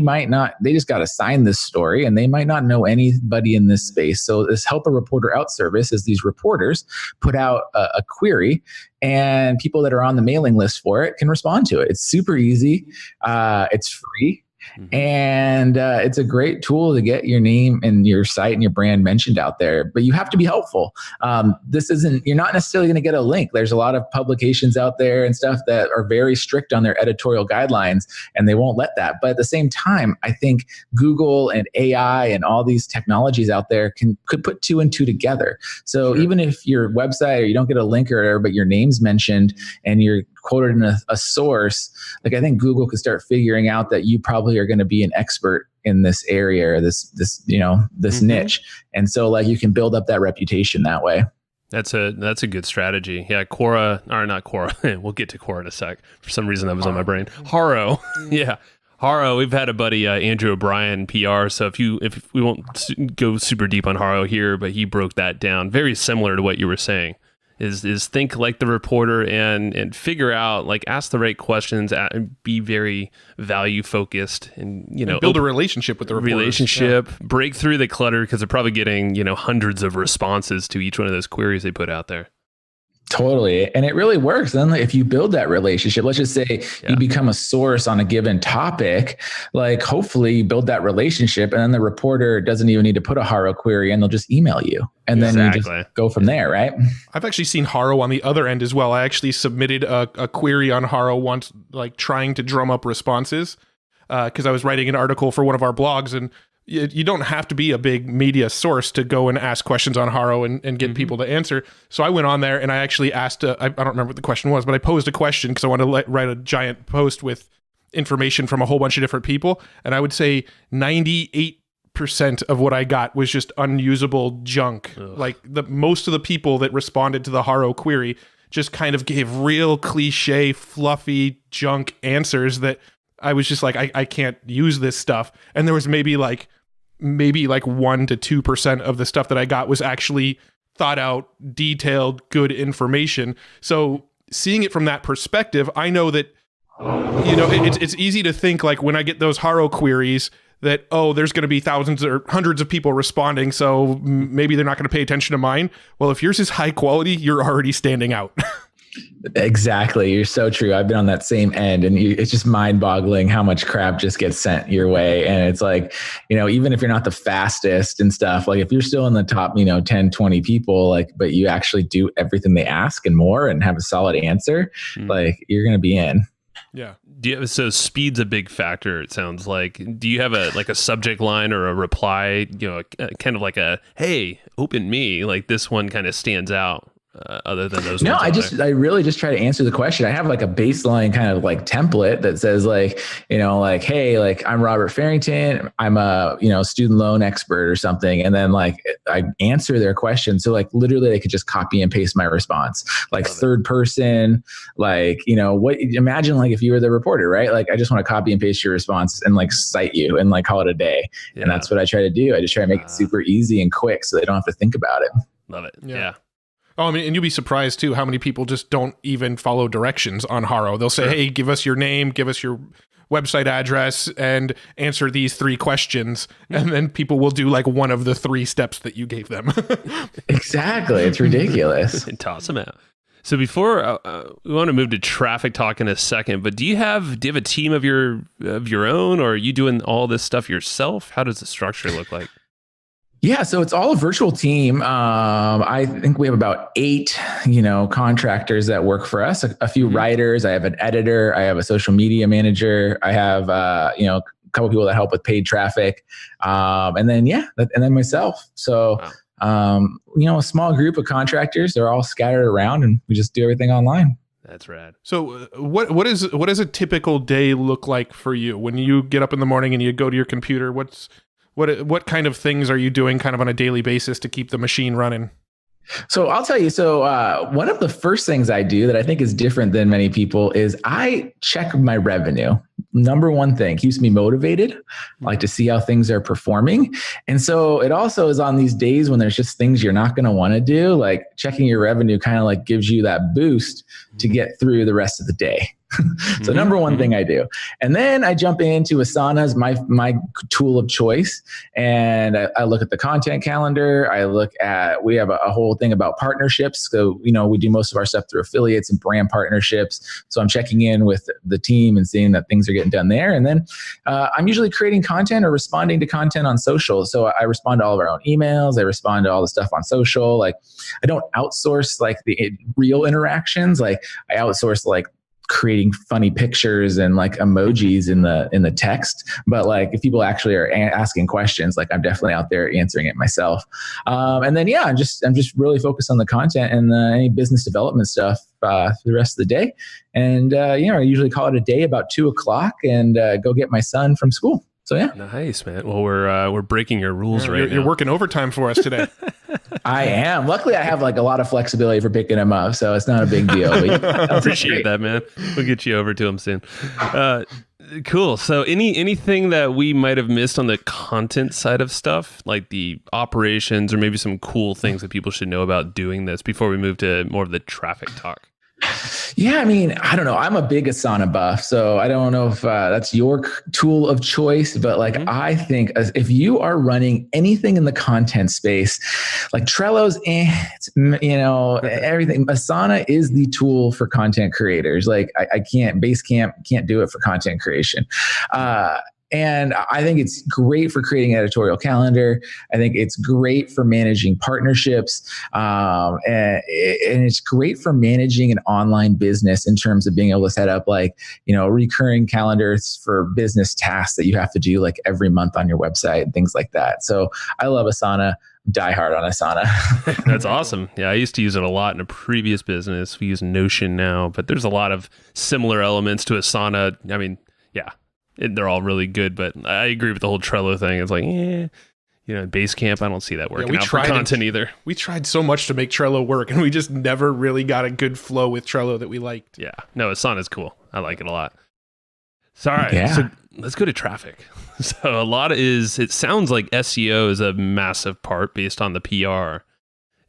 just got to sign this story, and they might not know anybody in this space. So this Help a Reporter Out service is these reporters put out a query, and people that are on the mailing list for it can respond to it. It's super easy. It's free. And it's a great tool to get your name and your site and your brand mentioned out there, but you have to be helpful. You're not necessarily going to get a link. There's a lot of publications out there and stuff that are very strict on their editorial guidelines, and they won't let that. But at the same time, I think Google and AI and all these technologies out there could put two and two together. So even if your website, or you don't get a link or whatever, but your name's mentioned and you're quoted in a source, like I think Google could start figuring out that you probably are going to be an expert in this area, or this niche. And so like you can build up that reputation that way. That's a good strategy. Yeah. Not Quora. We'll get to Quora in a sec. For some reason that was on my brain. Haro. Yeah. Haro, we've had a buddy, Andrew O'Brien, PR. So if we won't go super deep on Haro here, but he broke that down very similar to what you were saying. is think like the reporter and figure out, like, ask the right questions and be very value focused and, build a relationship with the reporters. Break through the clutter, because they're probably getting, hundreds of responses to each one of those queries they put out there. Totally. And it really works. Then if you build that relationship, let's just say you become a source on a given topic, like hopefully you build that relationship, and then the reporter doesn't even need to put a Haro query, and they'll just email you. And then you just go from there, right? I've actually seen Haro on the other end as well. I actually submitted a query on Haro once, like trying to drum up responses, because I was writing an article for one of our blogs, and you don't have to be a big media source to go and ask questions on Haro and get people to answer. So I went on there and I actually asked, I don't remember what the question was, but I posed a question because I wanted to write a giant post with information from a whole bunch of different people. And I would say 98% of what I got was just unusable junk. Ugh. Like most of the people that responded to the Haro query just kind of gave real cliche, fluffy junk answers that I was just like, I can't use this stuff. And there was maybe like 1 to 2% of the stuff that I got was actually thought out, detailed, good information. So seeing it from that perspective, I know that, it's easy to think, like, when I get those Haro queries that, there's going to be thousands or hundreds of people responding, so maybe they're not going to pay attention to mine. Well, if yours is high quality, you're already standing out. Exactly. You're so true. I've been on that same end, and it's just mind boggling how much crap just gets sent your way. And it's like, even if you're not the fastest and stuff, like if you're still in the top, 10, 20 people, like, but you actually do everything they ask and more and have a solid answer, like you're going to be in. Yeah. So speed's a big factor, it sounds like. Do you have a subject line or a reply, kind of like a, hey, open me, like this one kind of stands out? Other than those? No, I really just try to answer the question. I have like a baseline kind of like template that says like, hey, like I'm Robert Farrington. I'm a, student loan expert or something. And then like I answer their question. So like literally they could just copy and paste my response, like third person, like, imagine like if you were the reporter, right? Like I just want to copy and paste your response and like cite you and like call it a day. Yeah. And that's what I try to do. I just try to make it super easy and quick so they don't have to think about it. Love it. Yeah. Oh, I mean, and you'll be surprised too how many people just don't even follow directions on Haro. They'll say, hey, give us your name, give us your website address, and answer these 3 questions. And then people will do like one of the 3 steps that you gave them. Exactly. It's ridiculous. And toss them out. So before we want to move to traffic talk in a second, but do you have a team of your own, or are you doing all this stuff yourself? How does the structure look like? Yeah, so it's all a virtual team. I think we have about 8, contractors that work for us. A few writers. I have an editor. I have a social media manager. I have a couple people that help with paid traffic, and then myself. So a small group of contractors. They're all scattered around, and we just do everything online. That's rad. So what does a typical day look like for you when you get up in the morning and you go to your computer? What kind of things are you doing kind of on a daily basis to keep the machine running? So I'll tell you. So one of the first things I do that I think is different than many people is I check my revenue. Number one thing, keeps me motivated. I like to see how things are performing. And so it also is on these days when there's just things you're not going to want to do, like checking your revenue kind of like gives you that boost to get through the rest of the day. So number one thing I do. And then I jump into Asana's my tool of choice. And I look at the content calendar. We have a whole thing about partnerships. So, we do most of our stuff through affiliates and brand partnerships. So I'm checking in with the team and seeing that things are getting done there. And then I'm usually creating content or responding to content on social. So I respond to all of our own emails. I respond to all the stuff on social. Like I don't outsource like the real interactions. Like I outsource like creating funny pictures and like emojis in the text. But like if people actually are asking questions, like I'm definitely out there answering it myself. And then, I'm just really focused on the content and any business development stuff for the rest of the day. And, I usually call it a day about 2:00 and go get my son from school. So yeah. Nice, man. Well, we're breaking your rules right now. You're working overtime for us today. I am. Luckily, I have like a lot of flexibility for picking him up, so it's not a big deal. I appreciate that, man. We'll get you over to him soon. Cool. So anything that we might have missed on the content side of stuff, like the operations or maybe some cool things that people should know about doing this before we move to more of the traffic talk? Yeah, I mean, I don't know. I'm a big Asana buff, so I don't know if that's your tool of choice, but like I think if you are running anything in the content space, like Trello's, it's, everything. Asana is the tool for content creators. Like I can't, Basecamp can't do it for content creation. And I think it's great for creating an editorial calendar. I think it's great for managing partnerships. And it's great for managing an online business in terms of being able to set up recurring calendars for business tasks that you have to do like every month on your website and things like that. So I love Asana. Die hard on Asana. That's awesome. Yeah, I used to use it a lot in a previous business. We use Notion now, but there's a lot of similar elements to Asana. I mean, yeah. They're all really good, but I agree with the whole Trello thing. It's like, Basecamp, I don't see that working out for content either. We tried so much to make Trello work, and we just never really got a good flow with Trello that we liked. Yeah. No, Asana's cool. I like it a lot. So, all right. So let's go to traffic. So it sounds like SEO is a massive part based on the PR.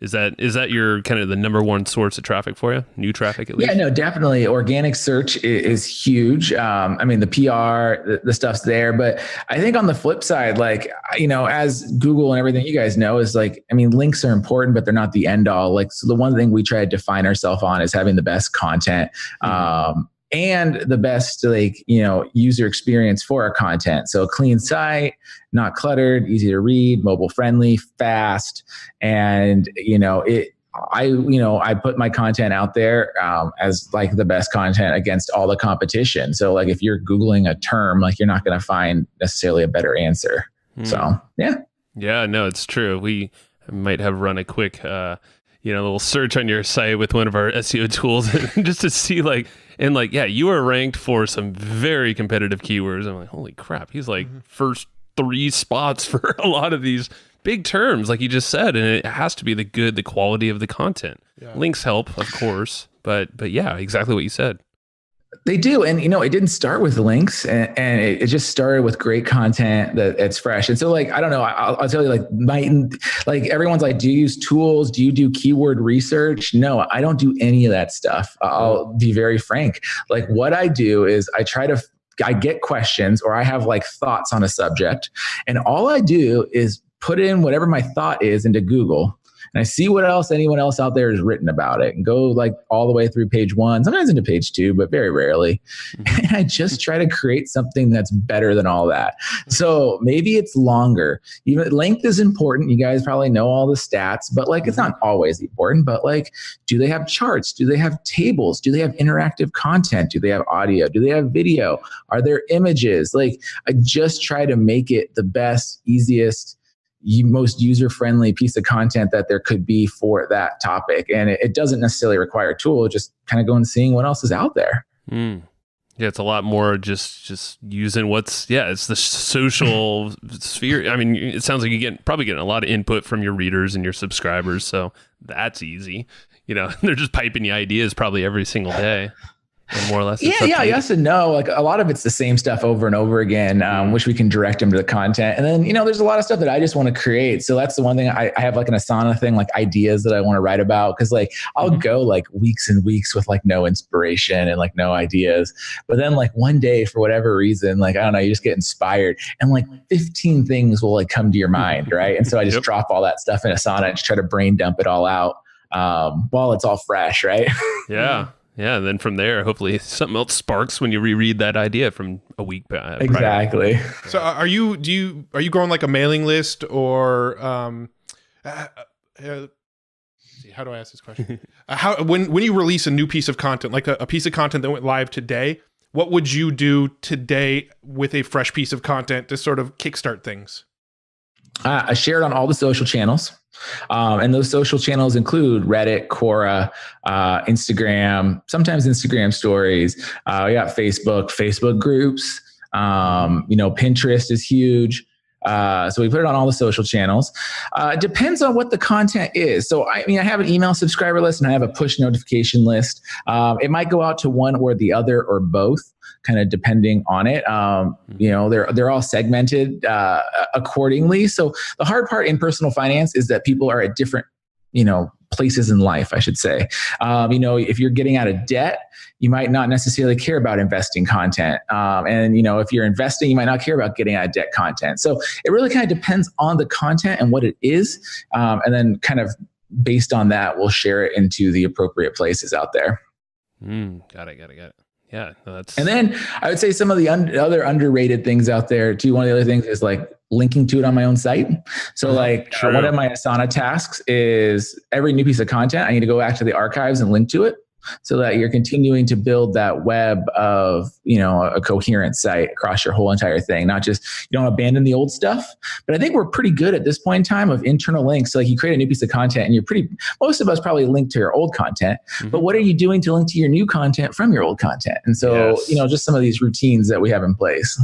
Is that your kind of the number one source of traffic for you? New traffic at least? Yeah, no, definitely. Organic search is huge. I mean, the PR, the stuff's there, but I think on the flip side, as Google and everything you guys know is links are important, but they're not the end all. So the one thing we try to define ourselves on is having the best content. And the best user experience for our content. So a clean site, not cluttered, easy to read, mobile friendly, fast, and I put my content out there as the best content against all the competition. So if you're Googling a term, you're not going to find necessarily a better answer. So yeah. Yeah, no, it's true. We might have run a quick a little search on your site with one of our SEO tools just to see you are ranked for some very competitive keywords. I'm like, holy crap. He's first 3 spots for a lot of these big terms, like you just said. And it has to be the quality of the content. Yeah. Links help, of course. But yeah, exactly what you said. They do. And, it didn't start with links and it just started with great content that's fresh. And so I don't know, I'll tell you everyone's like, do you use tools? Do you do keyword research? No, I don't do any of that stuff. I'll be very frank. What I do is I get questions or I have thoughts on a subject. And all I do is put in whatever my thought is into Google. And I see what else anyone else out there has written about it and go all the way through page 1, sometimes into page 2, but very rarely. And I just try to create something that's better than all that. So maybe it's longer. Even length is important. You guys probably know all the stats, but it's not always important. But do they have charts? Do they have tables? Do they have interactive content? Do they have audio? Do they have video? Are there images? I just try to make it the best, easiest, most user-friendly piece of content that there could be for that topic. And it doesn't necessarily require a tool, just kind of going and seeing what else is out there. Yeah, it's a lot more just using it's the social sphere. I mean, it sounds like you probably getting a lot of input from your readers and your subscribers. So that's easy. They're just piping you ideas probably every single day. And more or less. Yeah, yes and no. A lot of it's the same stuff over and over again, which we can direct them to the content. And then, there's a lot of stuff that I just want to create. So that's the one thing I have an Asana thing, ideas that I want to write about. Cause I'll go weeks and weeks with no inspiration and no ideas. But then one day for whatever reason, I don't know, you just get inspired and 15 things will come to your mind. Right. And so I just drop all that stuff in Asana and just try to brain dump it all out while it's all fresh. Right. Yeah. Yeah, and then from there, hopefully something else sparks when you reread that idea from a week back. Exactly. So, are you growing a mailing list or how do I ask this question? When you release a new piece of content, a piece of content that went live today, what would you do today with a fresh piece of content to sort of kickstart things? I share it on all the social channels. And those social channels include Reddit, Quora, Instagram, sometimes Instagram stories. We got Facebook groups. Pinterest is huge. So we put it on all the social channels. It depends on what the content is. So I have an email subscriber list and I have a push notification list. It might go out to one or the other or both, kind of depending on it. They're all segmented accordingly. So the hard part in personal finance is that people are at different, places in life, I should say. If you're getting out of debt, you might not necessarily care about investing content. If you're investing, you might not care about getting out of debt content. So it really kind of depends on the content and what it is. And then kind of based on that, we'll share it into the appropriate places out there. Got it. Yeah. And then I would say some of the other underrated things out there too. One of the other things is like linking to it on my own site. So one of my Asana tasks is every new piece of content, I need to go back to the archives and link to it so that you're continuing to build that web of, a coherent site across your whole entire thing. Not just, you don't abandon the old stuff, but I think we're pretty good at this point in time of internal links. So like you create a new piece of content and most of us probably link to your old content, but what are you doing to link to your new content from your old content? And so, just some of these routines that we have in place.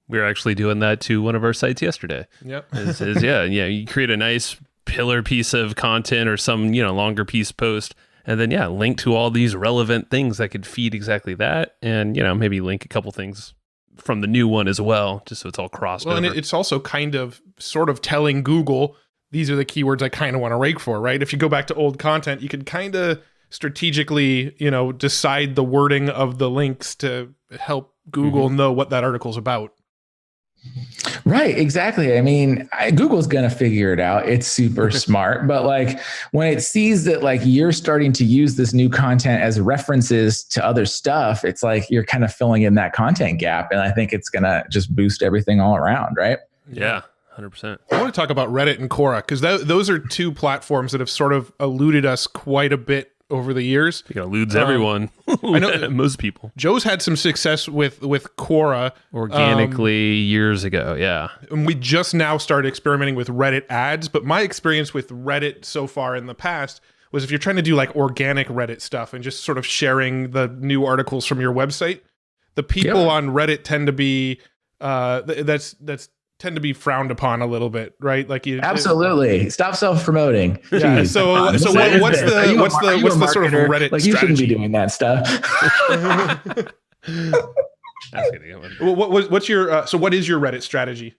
We were actually doing that to one of our sites yesterday. Yep. You create a nice pillar piece of content or some, longer piece post, and then, link to all these relevant things that could feed exactly that. And, maybe link a couple things from the new one as well, just so it's all crossed over. And it's also kind of sort of telling Google, these are the keywords I kind of want to rank for, right? If you go back to old content, you can kind of strategically, decide the wording of the links to help Google know what that article's about. Right, exactly. Google's going to figure it out. It's super smart. But when it sees that you're starting to use this new content as references to other stuff, it's like you're kind of filling in that content gap. And I think it's going to just boost everything all around, right? Yeah, 100%. I want to talk about Reddit and Quora because those are two platforms that have sort of eluded us quite a bit over the years. It eludes everyone. I know most people. Joe's had some success with Quora organically years ago. Yeah. And we just now started experimenting with Reddit ads. But my experience with Reddit so far in the past was if you're trying to do organic Reddit stuff and just sort of sharing the new articles from your website, the people on Reddit tend to be tend to be frowned upon a little bit, right? Absolutely. Stop self-promoting. Yeah. So what's the sort of Reddit strategy? You shouldn't be doing that stuff. That's gonna get one. What's your what is your Reddit strategy?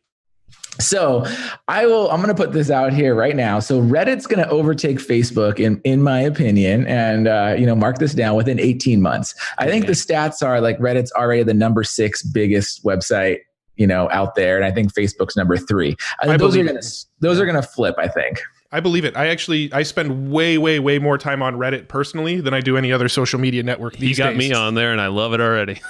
So I'm going to put this out here right now. So Reddit's going to overtake Facebook in my opinion, and mark this down within 18 months. I think the stats are Reddit's already the number 6 biggest website out there. And I think Facebook's number 3. I think those are going to flip, I think. I believe it. I spend way, way, way more time on Reddit personally than I do any other social media network these days. You got me on there and I love it already.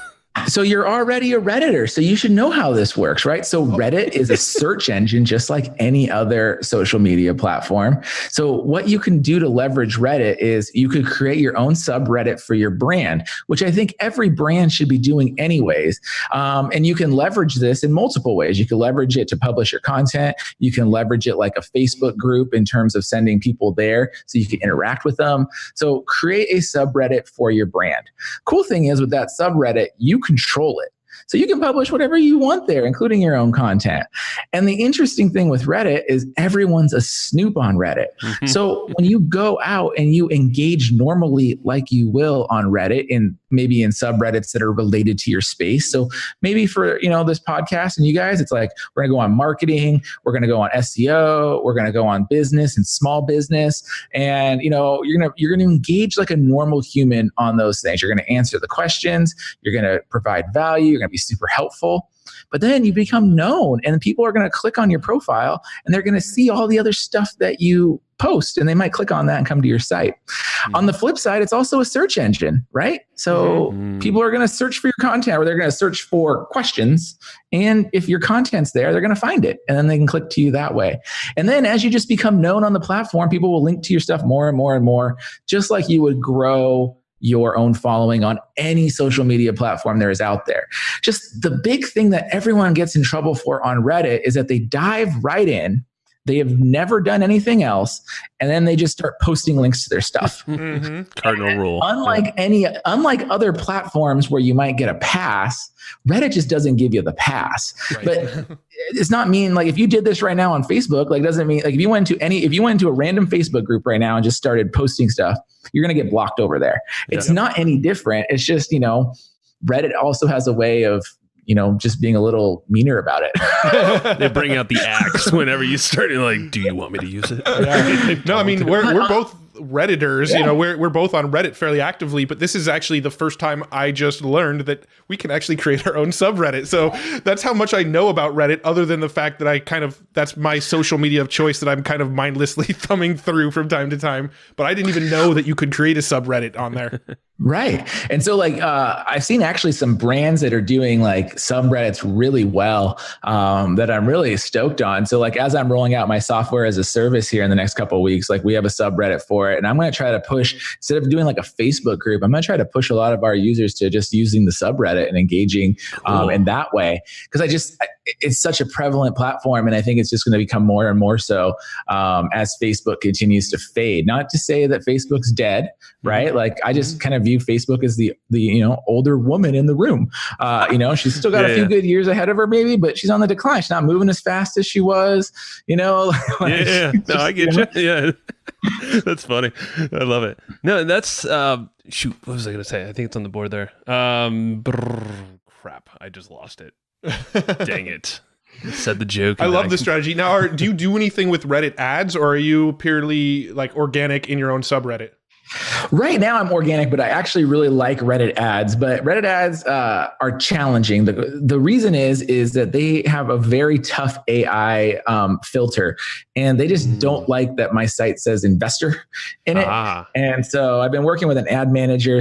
So you're already a Redditor, so you should know how this works, right? So Reddit is a search engine just like any other social media platform. So what you can do to leverage Reddit is you could create your own subreddit for your brand, which I think every brand should be doing anyways. And you can leverage this in multiple ways. You can leverage it to publish your content. You can leverage it like a Facebook group in terms of sending people there so you can interact with them. So create a subreddit for your brand. Cool thing is with that subreddit, you control it. So you can publish whatever you want there, including your own content. And the interesting thing with Reddit is everyone's a snoop on Reddit. Mm-hmm. So when you go out and you engage normally like you will on Reddit, and maybe in subreddits that are related to your space. So maybe for, this podcast and you guys, it's like, we're going to go on marketing, we're going to go on SEO, we're going to go on business and small business. And, you're going to engage like a normal human on those things. You're going to answer the questions. You're going to provide value. You're going to be super helpful. But then you become known and people are going to click on your profile and they're going to see all the other stuff that you post and they might click on that and come to your site. Mm-hmm. On the flip side, it's also a search engine, right? So people are going to search for your content or they're going to search for questions. And if your content's there, they're going to find it and then they can click to you that way. And then as you just become known on the platform, people will link to your stuff more and more and more, just like you would grow your own following on any social media platform there is out there. Just the big thing that everyone gets in trouble for on Reddit is that they dive right in. They have never done anything else. And then they just start posting links to their stuff. Cardinal rule. Unlike other platforms where you might get a pass, Reddit just doesn't give you the pass. Right. But it's not mean like if you did this right now on Facebook, like doesn't mean like if you went into a random Facebook group right now and just started posting stuff, you're going to get blocked over there. It's not any different. It's just, Reddit also has a way of, just being a little meaner about it. They bring out the axe whenever you start. Like, do you want me to use it? Yeah. No, I mean, we're both Redditors. Yeah. We're both on Reddit fairly actively, but this is actually the first time I just learned that we can actually create our own subreddit. So that's how much I know about Reddit, other than the fact that that's my social media of choice that I'm kind of mindlessly thumbing through from time to time. But I didn't even know that you could create a subreddit on there. Right. And so I've seen actually some brands that are doing like subreddits really well, that I'm really stoked on. So as I'm rolling out my software as a service here in the next couple of weeks, we have a subreddit for it. And I'm going to try to push, instead of doing a Facebook group, I'm going to try to push a lot of our users to just using the subreddit and engaging in that way. Because it's such a prevalent platform. And I think it's just going to become more and more so as Facebook continues to fade. Not to say that Facebook's dead, right? I just kind of view Facebook as the older woman in the room. She's still got a few good years ahead of her, maybe, but she's on the decline. She's not moving as fast as she was. No, I get you. Yeah, that's funny. I love it. No, that's shoot. What was I going to say? I think it's on the board there. Crap! I just lost it. Dang it. I said the joke. I love the strategy. Now, do you do anything with Reddit ads, or are you purely organic in your own subreddit? Right now I'm organic, but I actually really like Reddit ads. But Reddit ads are challenging. The reason is that they have a very tough AI filter, and they just don't like that my site says investor in it. And so I've been working with an ad manager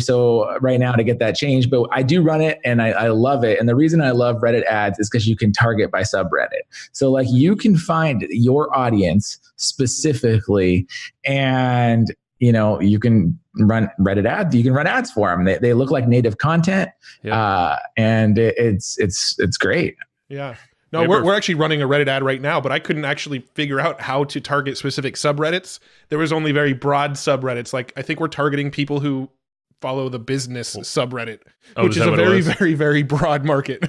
right now to get that changed. But I do run it, and I love it. And the reason I love Reddit ads is because you can target by subreddit. So you can find your audience specifically, and you can run Reddit ads. You can run ads for them. They look like native content, and it's great. Yeah. No, we're actually running a Reddit ad right now, but I couldn't actually figure out how to target specific subreddits. There was only very broad subreddits. I think we're targeting people who follow the business subreddit, which is a very, very, very broad market.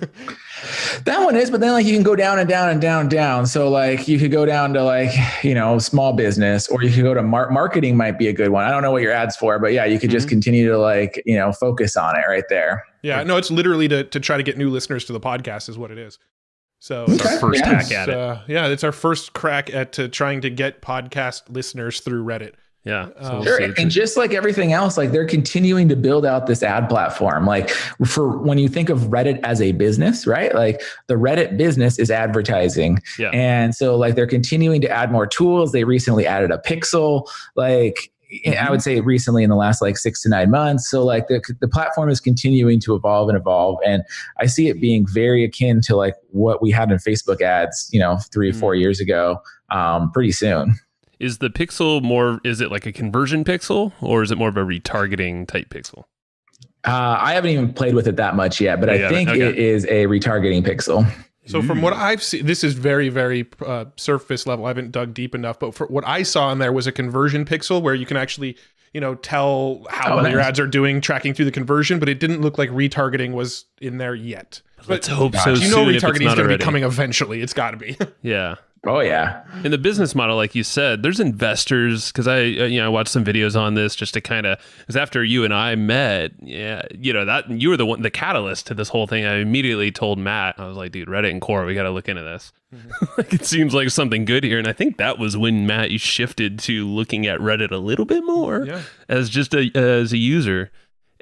That one is, but then you can go down and down and down and down. So you could go down to small business, or you could go to marketing might be a good one. I don't know what your ad's for, but yeah, you could just continue to focus on it right there. Yeah, no, it's literally to try to get new listeners to the podcast is what it is. So it's our first hack at it. It's our first crack at trying to get podcast listeners through Reddit. Yeah. Sure. And just like everything else, they're continuing to build out this ad platform. For when you think of Reddit as a business, right? The Reddit business is advertising. Yeah. And so they're continuing to add more tools. They recently added a pixel, I would say recently in the last 6 to 9 months. So the platform is continuing to evolve and evolve. And I see it being very akin to what we had in Facebook ads, 3 or 4 years ago, pretty soon. Is the pixel is it like a conversion pixel, or is it more of a retargeting type pixel? I haven't even played with it that much yet, but I think it is a retargeting pixel. So from what I've seen, this is very, very surface level. I haven't dug deep enough, but for what I saw in there was a conversion pixel where you can actually, tell how well your ads are doing, tracking through the conversion, but it didn't look like retargeting was in there yet. Let's hope so. Retargeting is going to be coming eventually. It's got to be. Yeah. Oh yeah. In the business model, like you said, there's investors, because I watched some videos on this just to because after you and I met, that you were the catalyst to this whole thing. I immediately told Matt, I was like, dude, Reddit and Quora, we got to look into this. It seems like something good here. And I think that was when Matt, you shifted to looking at Reddit a little bit more as just as a user.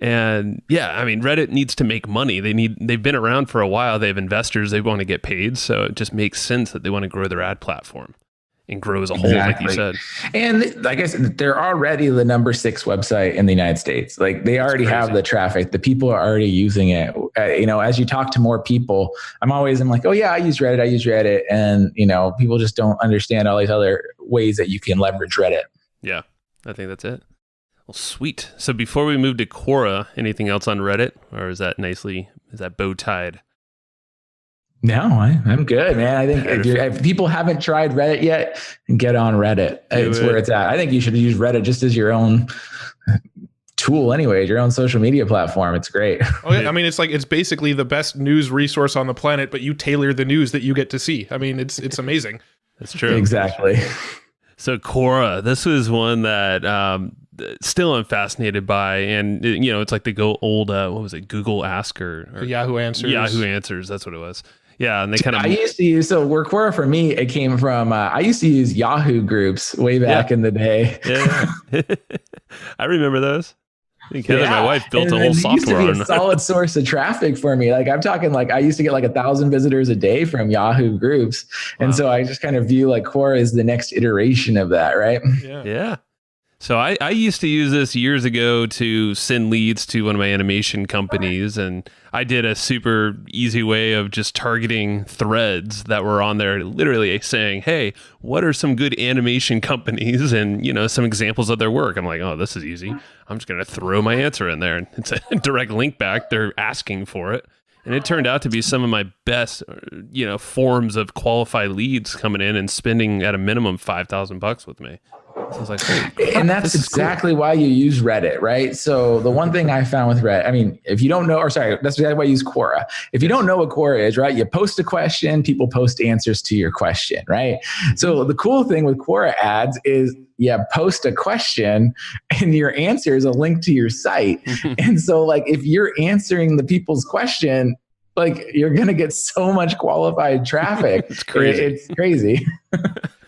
And Reddit needs to make money. They've been around for a while. They have investors. They want to get paid. So it just makes sense that they want to grow their ad platform and grow as a whole, like you said. And like I said, they're already the number 6 website in the United States. They already have the traffic. The people are already using it. As you talk to more people, I'm like, oh yeah, I use Reddit. And, people just don't understand all these other ways that you can leverage Reddit. Yeah, I think that's it. Well, sweet. So before we move to Quora, anything else on Reddit, or is that bow tied? No, I'm good, man. I think if people haven't tried Reddit yet, get on Reddit. It's where it's at. I think you should use Reddit just as your own tool anyway, your own social media platform. It's great. Oh yeah, I mean, it's basically the best news resource on the planet, but you tailor the news that you get to see. I mean, it's amazing. That's true. Exactly. So Quora, this was one that still I'm fascinated by, and it's like the old what was it, Google Ask or Yahoo Answers. Yahoo Answers, that's what it was. Yeah, and they kind of. I used to use Quora for me. It came from I used to use Yahoo groups way back in the day. Yeah, I remember those. I think Heather, my wife, built a whole software on. It used to be a solid source of traffic for me. Like I'm talking, like I used to get like 1,000 visitors a day from Yahoo groups, and so I just kind of view like Quora as the next iteration of that, right? Yeah. So I used to use this years ago to send leads to one of my animation companies, and I did a super easy way of just targeting threads that were on there, literally saying, hey, what are some good animation companies and, some examples of their work. I'm like, oh, this is easy. I'm just going to throw my answer in there, and it's a direct link back. They're asking for it. And it turned out to be some of my best, forms of qualified leads coming in and spending at a minimum $5,000 with me. So I was like, hey, and that's exactly why you use Reddit, right? So the one thing I found with Reddit, I mean, if you don't know, that's exactly why I use Quora. If you don't know what Quora is, right? You post a question, people post answers to your question, right? So the cool thing with Quora ads is post a question and your answer is a link to your site. And so like, if you're answering the people's question, like you're going to get so much qualified traffic. It's crazy. It's crazy.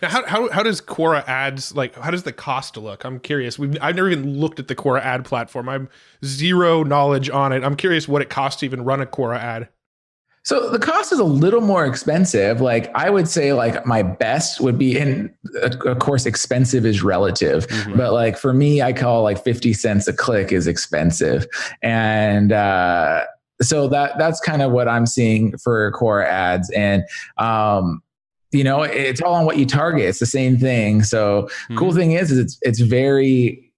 Now, how does Quora ads, like, how does the cost look? I'm curious. I've never even looked at the Quora ad platform. I'm zero knowledge on it. I'm curious what it costs to even run a Quora ad. So the cost is a little more expensive. Like I would say like my best would be, and of course expensive is relative, but like for me, I call like 50 cents a click is expensive. And, so that's kind of what I'm seeing for Quora ads. And, it's all on what you target. It's the same thing. So cool thing is it's very,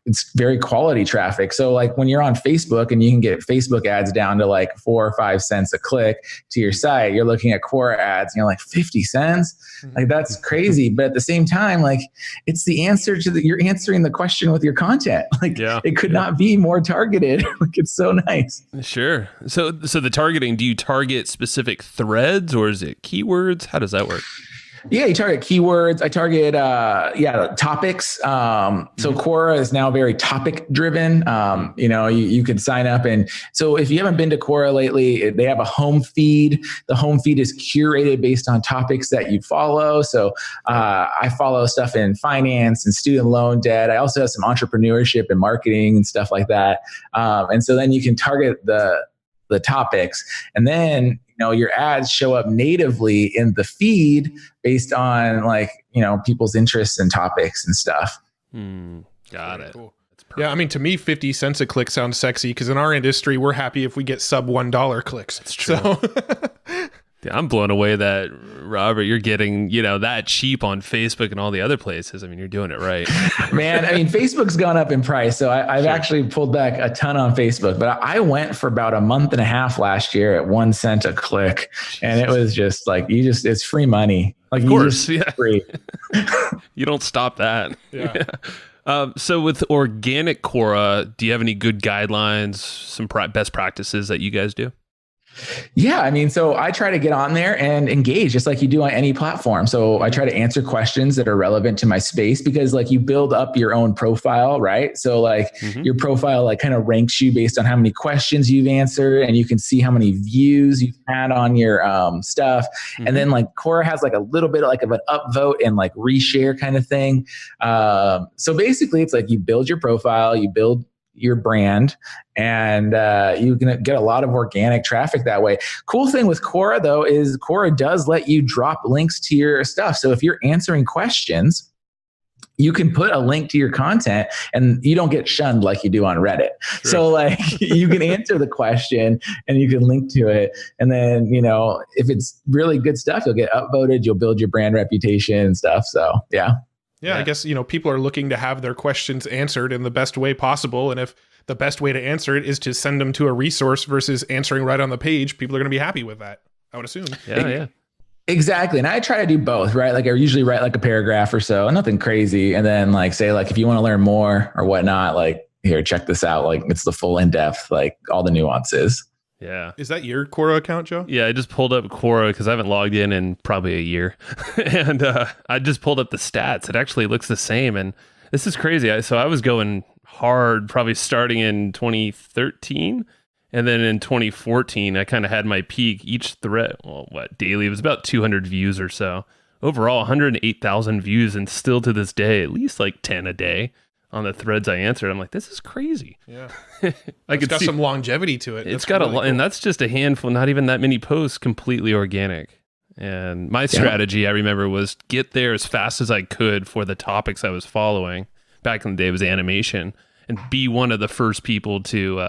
it's very quality traffic. So like when you're on Facebook and you can get Facebook ads down to like 4 or 5 cents a click to your site, you're looking at Quora ads and you're like 50 cents. Like that's crazy. But at the same time, like it's the answer to you're answering the question with your content. Like it could not be more targeted. Like it's so nice. Sure. So the targeting, do you target specific threads or is it keywords? How does that work? Yeah, you target keywords. I target, topics. So Quora is now very topic driven. You could sign up. And so if you haven't been to Quora lately, they have a home feed. The home feed is curated based on topics that you follow. So I follow stuff in finance and student loan debt. I also have some entrepreneurship and marketing and stuff like that. And so then you can target the topics, and then your ads show up natively in the feed based on like people's interests and topics and stuff. Got it. Cool. Yeah, I mean, to me, 50 cents a click sounds sexy because in our industry, we're happy if we get sub $1 clicks. That's true. So Yeah, I'm blown away that, Robert, you're getting, that cheap on Facebook and all the other places. I mean, you're doing it right. Man, I mean, Facebook's gone up in price. So I've actually pulled back a ton on Facebook. But I went for about a month and a half last year at 1 cent a click. And it was just like, it's free money. Like, of course, free. You don't stop that. Yeah. So with organic Quora, do you have any good guidelines, some best practices that you guys do? Yeah, I mean, so I try to get on there and engage just like you do on any platform. So I try to answer questions that are relevant to my space because like you build up your own profile, right? So like your profile like kind of ranks you based on how many questions you've answered and you can see how many views you've had on your stuff. And then like Quora has like a little bit like of an upvote and like reshare kind of thing. So basically it's like you build your profile, you build your brand, and you can get a lot of organic traffic that way. Cool thing with Quora though is Quora does let you drop links to your stuff. So if you're answering questions, you can put a link to your content and you don't get shunned like you do on Reddit. Sure. So like you can answer the question and you can link to it. And then, if it's really good stuff, you'll get upvoted, you'll build your brand reputation and stuff. So yeah. Yeah, I guess, people are looking to have their questions answered in the best way possible. And if the best way to answer it is to send them to a resource versus answering right on the page, people are going to be happy with that. I would assume. Yeah. Exactly. And I try to do both, right? Like I usually write like a paragraph or so, nothing crazy. And then like say like, if you want to learn more or whatnot, like here, check this out. Like it's the full in depth, like all the nuances. Yeah. Is that your Quora account, Joe? Yeah, I just pulled up Quora because I haven't logged in probably a year. And I just pulled up the stats. It actually looks the same. And this is crazy. So I was going hard, probably starting in 2013. And then in 2014, I kind of had my peak. Each thread, daily? It was about 200 views or so. Overall, 108,000 views. And still to this day, at least like 10 a day on the threads I answered. I'm like, this is crazy. Yeah. It's got some longevity to it. It's got really cool. And that's just a handful, not even that many posts, completely organic. And my strategy, I remember, was get there as fast as I could for the topics I was following. Back in the day, it was animation, and be one of the first people to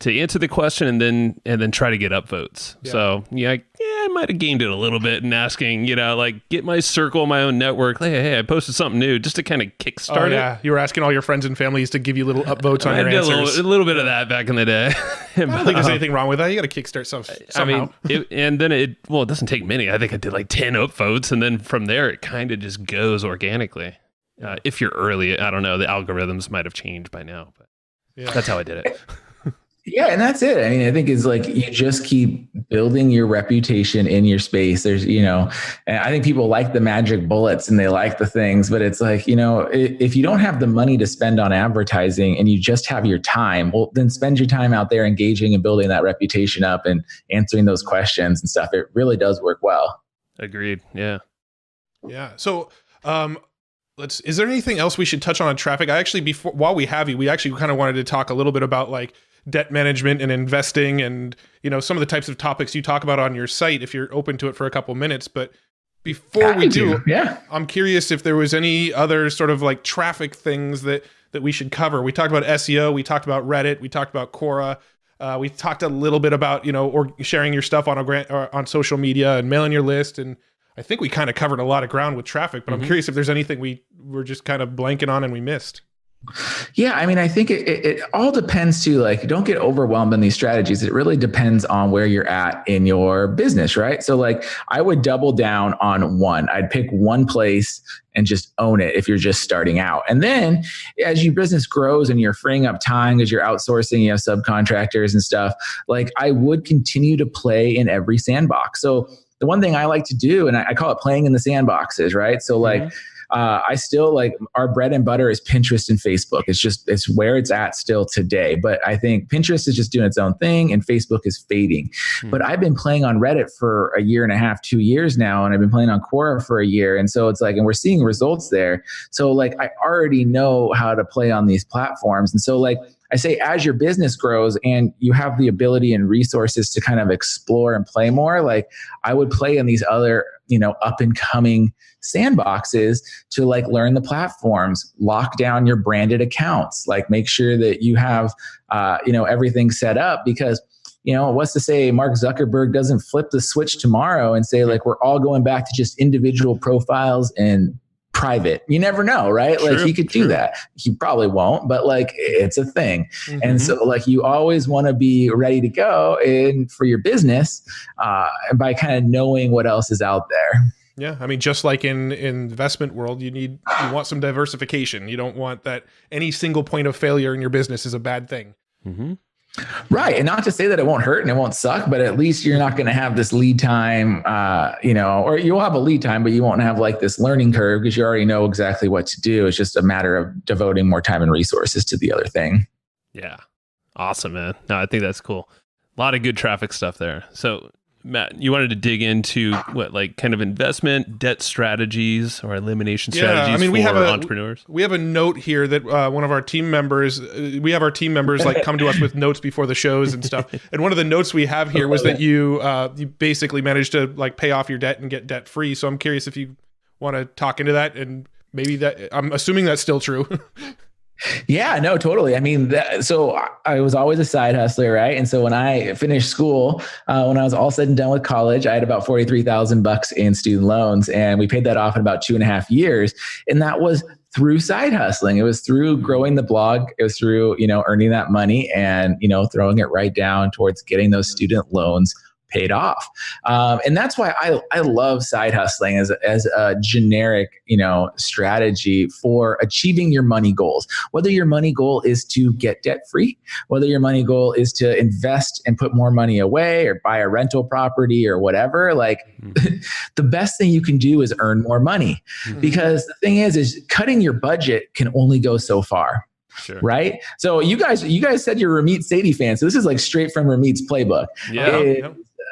answer the question and then try to get upvotes. Yeah. So I might have gained it a little bit in asking, like get my circle, my own network. Like, hey, I posted something new just to kind of kickstart it. You were asking all your friends and families to give you little upvotes on your answers. A little bit of that back in the day. I don't think there's anything wrong with that. You got to kickstart somehow. I mean, it doesn't take many. I think I did like 10 upvotes, and then from there it kind of just goes organically. If you're early, I don't know, the algorithms might have changed by now, but that's how I did it. Yeah. And that's it. I mean, I think it's like, you just keep building your reputation in your space. There's, and I think people like the magic bullets and they like the things, but it's like, if you don't have the money to spend on advertising and you just have your time, well, then spend your time out there engaging and building that reputation up and answering those questions and stuff. It really does work well. Agreed. Yeah. Yeah. So, is there anything else we should touch on traffic? I actually, while we have you, we actually kind of wanted to talk a little bit about like debt management and investing and, some of the types of topics you talk about on your site, if you're open to it for a couple minutes. But before we do, I'm curious if there was any other sort of like traffic things that we should cover. We talked about SEO, we talked about Reddit, we talked about Quora. We talked a little bit about, or sharing your stuff on social media and mailing your list. And I think we kind of covered a lot of ground with traffic, but I'm curious if there's anything we were just kind of blanking on and we missed. Yeah. I mean, I think it all depends too. Like, don't get overwhelmed in these strategies. It really depends on where you're at in your business, right? So like, I would double down on one. I'd pick one place and just own it if you're just starting out. And then as your business grows and you're freeing up time as you're outsourcing, subcontractors and stuff, like I would continue to play in every sandbox. So the one thing I like to do, and I call it playing in the sandboxes, right? So like, I still like our bread and butter is Pinterest and Facebook. It's where it's at still today. But I think Pinterest is just doing its own thing and Facebook is fading. But I've been playing on Reddit for a year and a half, 2 years now. And I've been playing on Quora for a year. And so it's like, and we're seeing results there. So like, I already know how to play on these platforms. And so like, I say, as your business grows and you have the ability and resources to kind of explore and play more, like I would play in these other, up and coming sandboxes to like learn the platforms, lock down your branded accounts, like make sure that you have, everything set up because, what's to say Mark Zuckerberg doesn't flip the switch tomorrow and say like, we're all going back to just individual profiles and private. You never know, right? True, like he could do that. He probably won't, but like it's a thing. And so like you always want to be ready to go in for your business by kind of knowing what else is out there. Yeah. I mean, just like in investment world, you want some diversification. You don't want that any single point of failure in your business is a bad thing. Right. And not to say that it won't hurt and it won't suck, but at least you're not going to have this lead time, or you'll have a lead time, but you won't have like this learning curve because you already know exactly what to do. It's just a matter of devoting more time and resources to the other thing. Yeah. Awesome, man. No, I think that's cool. A lot of good traffic stuff there. So Matt, you wanted to dig into what, like kind of investment, debt strategies or elimination strategies for entrepreneurs? We have a note here that one of our team members, like come to us with notes before the shows and stuff. And one of the notes we have here was that you basically managed to like pay off your debt and get debt free. So I'm curious if you want to talk into that, and maybe I'm assuming that's still true. Yeah, no, totally. I mean, so I was always a side hustler, right? And so when I finished school, when I was all said and done with college, I had about $43,000 in student loans, and we paid that off in about 2.5 years. And that was through side hustling. It was through growing the blog. It was through, earning that money and, throwing it right down towards getting those student loans paid off. And that's why I love side hustling as a generic, strategy for achieving your money goals. Whether your money goal is to get debt free, whether your money goal is to invest and put more money away or buy a rental property or whatever, like the best thing you can do is earn more money. Because the thing is cutting your budget can only go so far. Sure. Right. So you guys said you're Ramit Sethi fans. So this is like straight from Ramit's playbook. Yeah.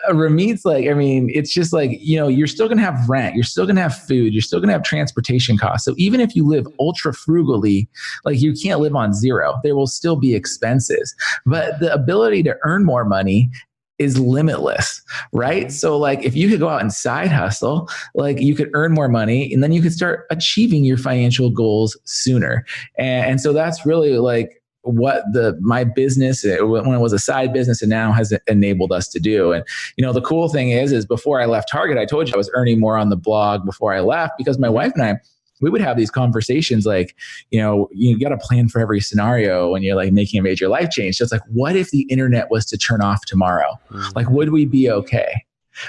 Ramit's like, I mean, it's just like, you're still going to have rent. You're still going to have food. You're still going to have transportation costs. So even if you live ultra frugally, like you can't live on zero, there will still be expenses. But the ability to earn more money is limitless, right? So like if you could go out and side hustle, like you could earn more money and then you could start achieving your financial goals sooner. And so that's really like what my business, when it was a side business and now has enabled us to do. And, the cool thing is before I left Target, I told you I was earning more on the blog before I left because my wife and I, we would have these conversations like, you got to plan for every scenario when you're like making a major life change. So it's like, what if the internet was to turn off tomorrow? Like, would we be okay?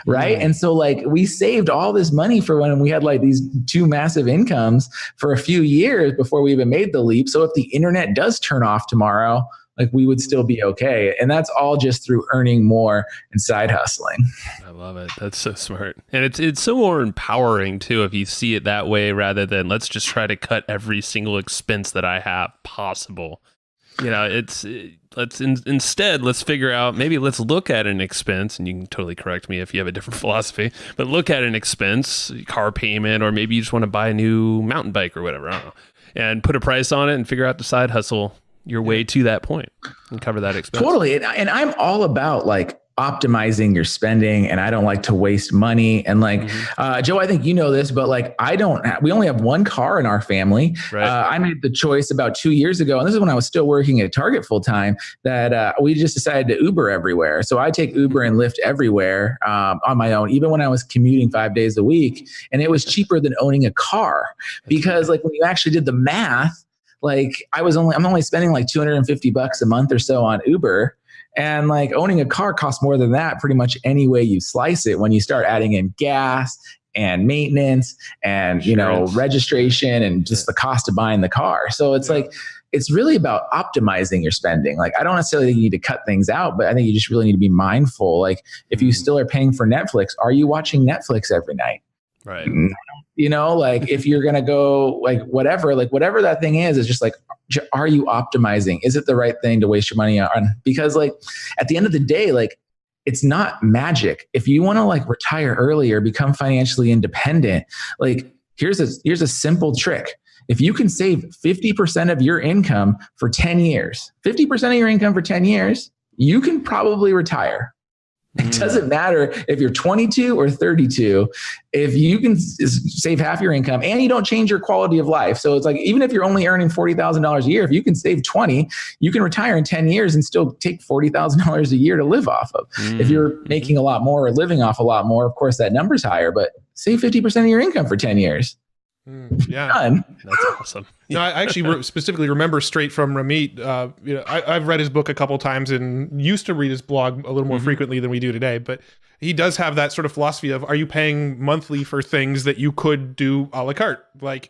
Right. And so like we saved all this money for when we had like these two massive incomes for a few years before we even made the leap. So if the internet does turn off tomorrow, like we would still be okay. And that's all just through earning more and side hustling. I love it. That's so smart. And it's so more empowering too, if you see it that way, rather than let's just try to cut every single expense that I have possible. Instead, let's figure out, maybe let's look at an expense, and you can totally correct me if you have a different philosophy, but look at an expense, car payment, or maybe you just want to buy a new mountain bike or whatever, I don't know, and put a price on it and figure out the side hustle your way to that point and cover that expense. Totally. And I'm all about like optimizing your spending, and I don't like to waste money. And like, Joe, I think you know this, but like we only have one car in our family. Right. I made the choice about 2 years ago, and this is when I was still working at Target full time, that we just decided to Uber everywhere. So I take Uber and Lyft everywhere on my own, even when I was commuting 5 days a week. And it was cheaper than owning a car because like when you actually did the math, like I'm only spending like $250 a month or so on Uber. And like owning a car costs more than that pretty much any way you slice it when you start adding in gas and maintenance and, registration and just the cost of buying the car. So it's like, it's really about optimizing your spending. Like, I don't necessarily think you need to cut things out, but I think you just really need to be mindful. Like if you still are paying for Netflix, are you watching Netflix every night? Right. Like if you're going to go like whatever that thing is just like, are you optimizing? Is it the right thing to waste your money on? Because like at the end of the day, like it's not magic. If you want to like retire early or become financially independent, like here's a simple trick. If you can save 50% of your income for 10 years, 50% of your income for 10 years, you can probably retire. It doesn't matter if you're 22 or 32, if you can save half your income and you don't change your quality of life. So it's like, even if you're only earning $40,000 a year, if you can save 20, you can retire in 10 years and still take $40,000 a year to live off of. If you're making a lot more or living off a lot more, of course that number's higher, but save 50% of your income for 10 years. Yeah, Done. That's awesome. No, I actually specifically remember straight from Ramit. I've read his book a couple times and used to read his blog a little more frequently than we do today. But he does have that sort of philosophy of, are you paying monthly for things that you could do a la carte? Like,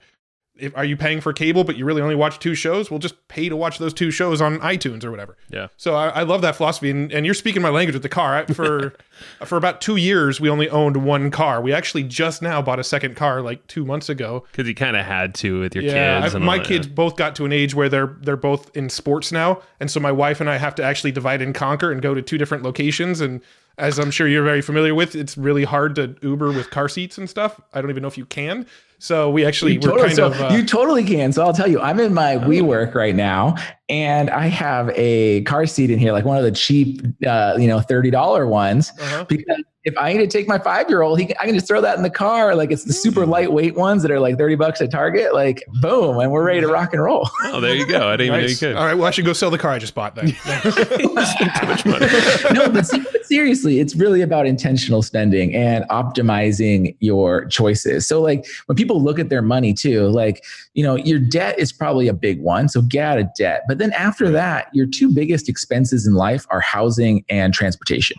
are you paying for cable, but you really only watch 2 shows? We'll just pay to watch those 2 shows on iTunes or whatever. Yeah. So I love that philosophy. And you're speaking my language with the car. For about 2 years, we only owned 1 car. We actually just now bought a second car like 2 months ago. Because you kind of had to with your kids. My kids both got to an age where they're both in sports now. And so my wife and I have to actually divide and conquer and go to 2 different locations. And as I'm sure you're very familiar with, it's really hard to Uber with car seats and stuff. I don't even know if you can. So we actually you totally can. So I'll tell you, I'm in my WeWork right now, and I have a car seat in here, like one of the cheap, $30 ones, because if I need to take my 5-year-old, I can just throw that in the car. Like it's the super lightweight ones that are like $30 at Target. Like boom, and we're ready to rock and roll. Oh, there you go. I didn't even know you could. All right, well I should go sell the car I just bought then. Spend too much money. No, but seriously, it's really about intentional spending and optimizing your choices. So like when people look at their money too, like, your debt is probably a big one. So get out of debt. But then after that, your 2 biggest expenses in life are housing and transportation.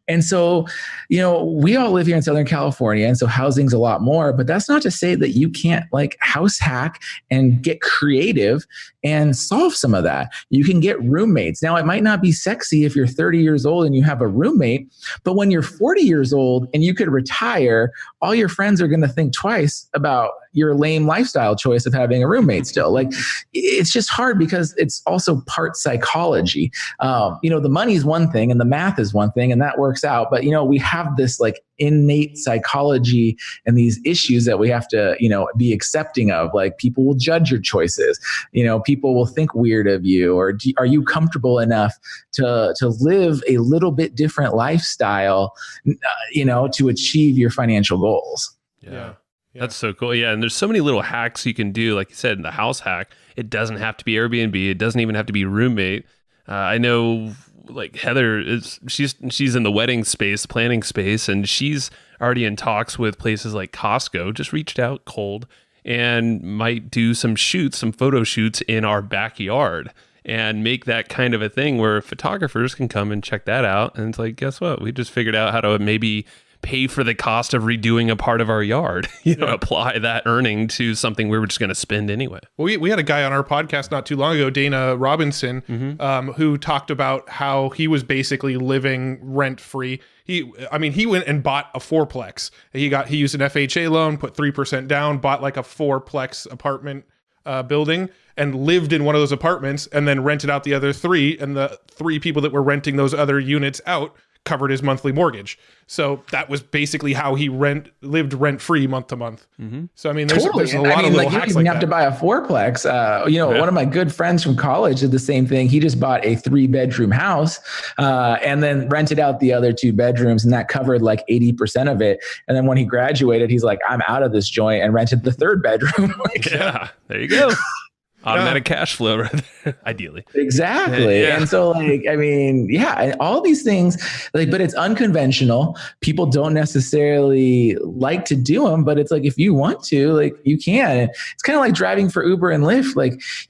And so, we all live here in Southern California, and so housing's a lot more, but that's not to say that you can't like house hack and get creative and solve some of that. You can get roommates. Now, it might not be sexy if you're 30 years old and you have a roommate, but when you're 40 years old and you could retire, all your friends are going to think twice about your lame lifestyle choice of having a roommate still. Like, it's just hard because it's also part psychology. The money is one thing and the math is one thing, and that works out. But, we have this like innate psychology and these issues that we have to, be accepting of. Like, people will judge your choices. People will think weird of you, or are you comfortable enough to live a little bit different lifestyle, to achieve your financial goals? Yeah. That's so cool. Yeah. And there's so many little hacks you can do. Like you said, in the house hack, it doesn't have to be Airbnb. It doesn't even have to be roommate. I know like Heather she's in the wedding space, planning space, and she's already in talks with places like Costco, just reached out cold, and might do some photo shoots in our backyard and make that kind of a thing where photographers can come and check that out. And it's like, guess what? We just figured out how to maybe pay for the cost of redoing a part of our yard, apply that earning to something we were just going to spend anyway. Well, we had a guy on our podcast not too long ago, Dana Robinson, who talked about how he was basically living rent free. He went and bought a fourplex. He used an FHA loan, put 3% down, bought like a fourplex apartment building, and lived in one of those apartments, and then rented out the other three. And the three people that were renting those other units out covered his monthly mortgage. So that was basically how he lived rent free month to month. So there's a lot of little hacks you like have that. to buy a fourplex. One of my good friends from college did the same thing. He just bought a 3-bedroom house and then rented out the other 2 bedrooms, and that covered like 80% of it. And then when he graduated, he's like, I'm out of this joint, and rented the 3rd bedroom. There you go. Automatic cash flow, right there, ideally. Exactly. Yeah. And so all these things, but it's unconventional. People don't necessarily like to do them, but it's like, if you want to, you can. It's kind of like driving for Uber and Lyft.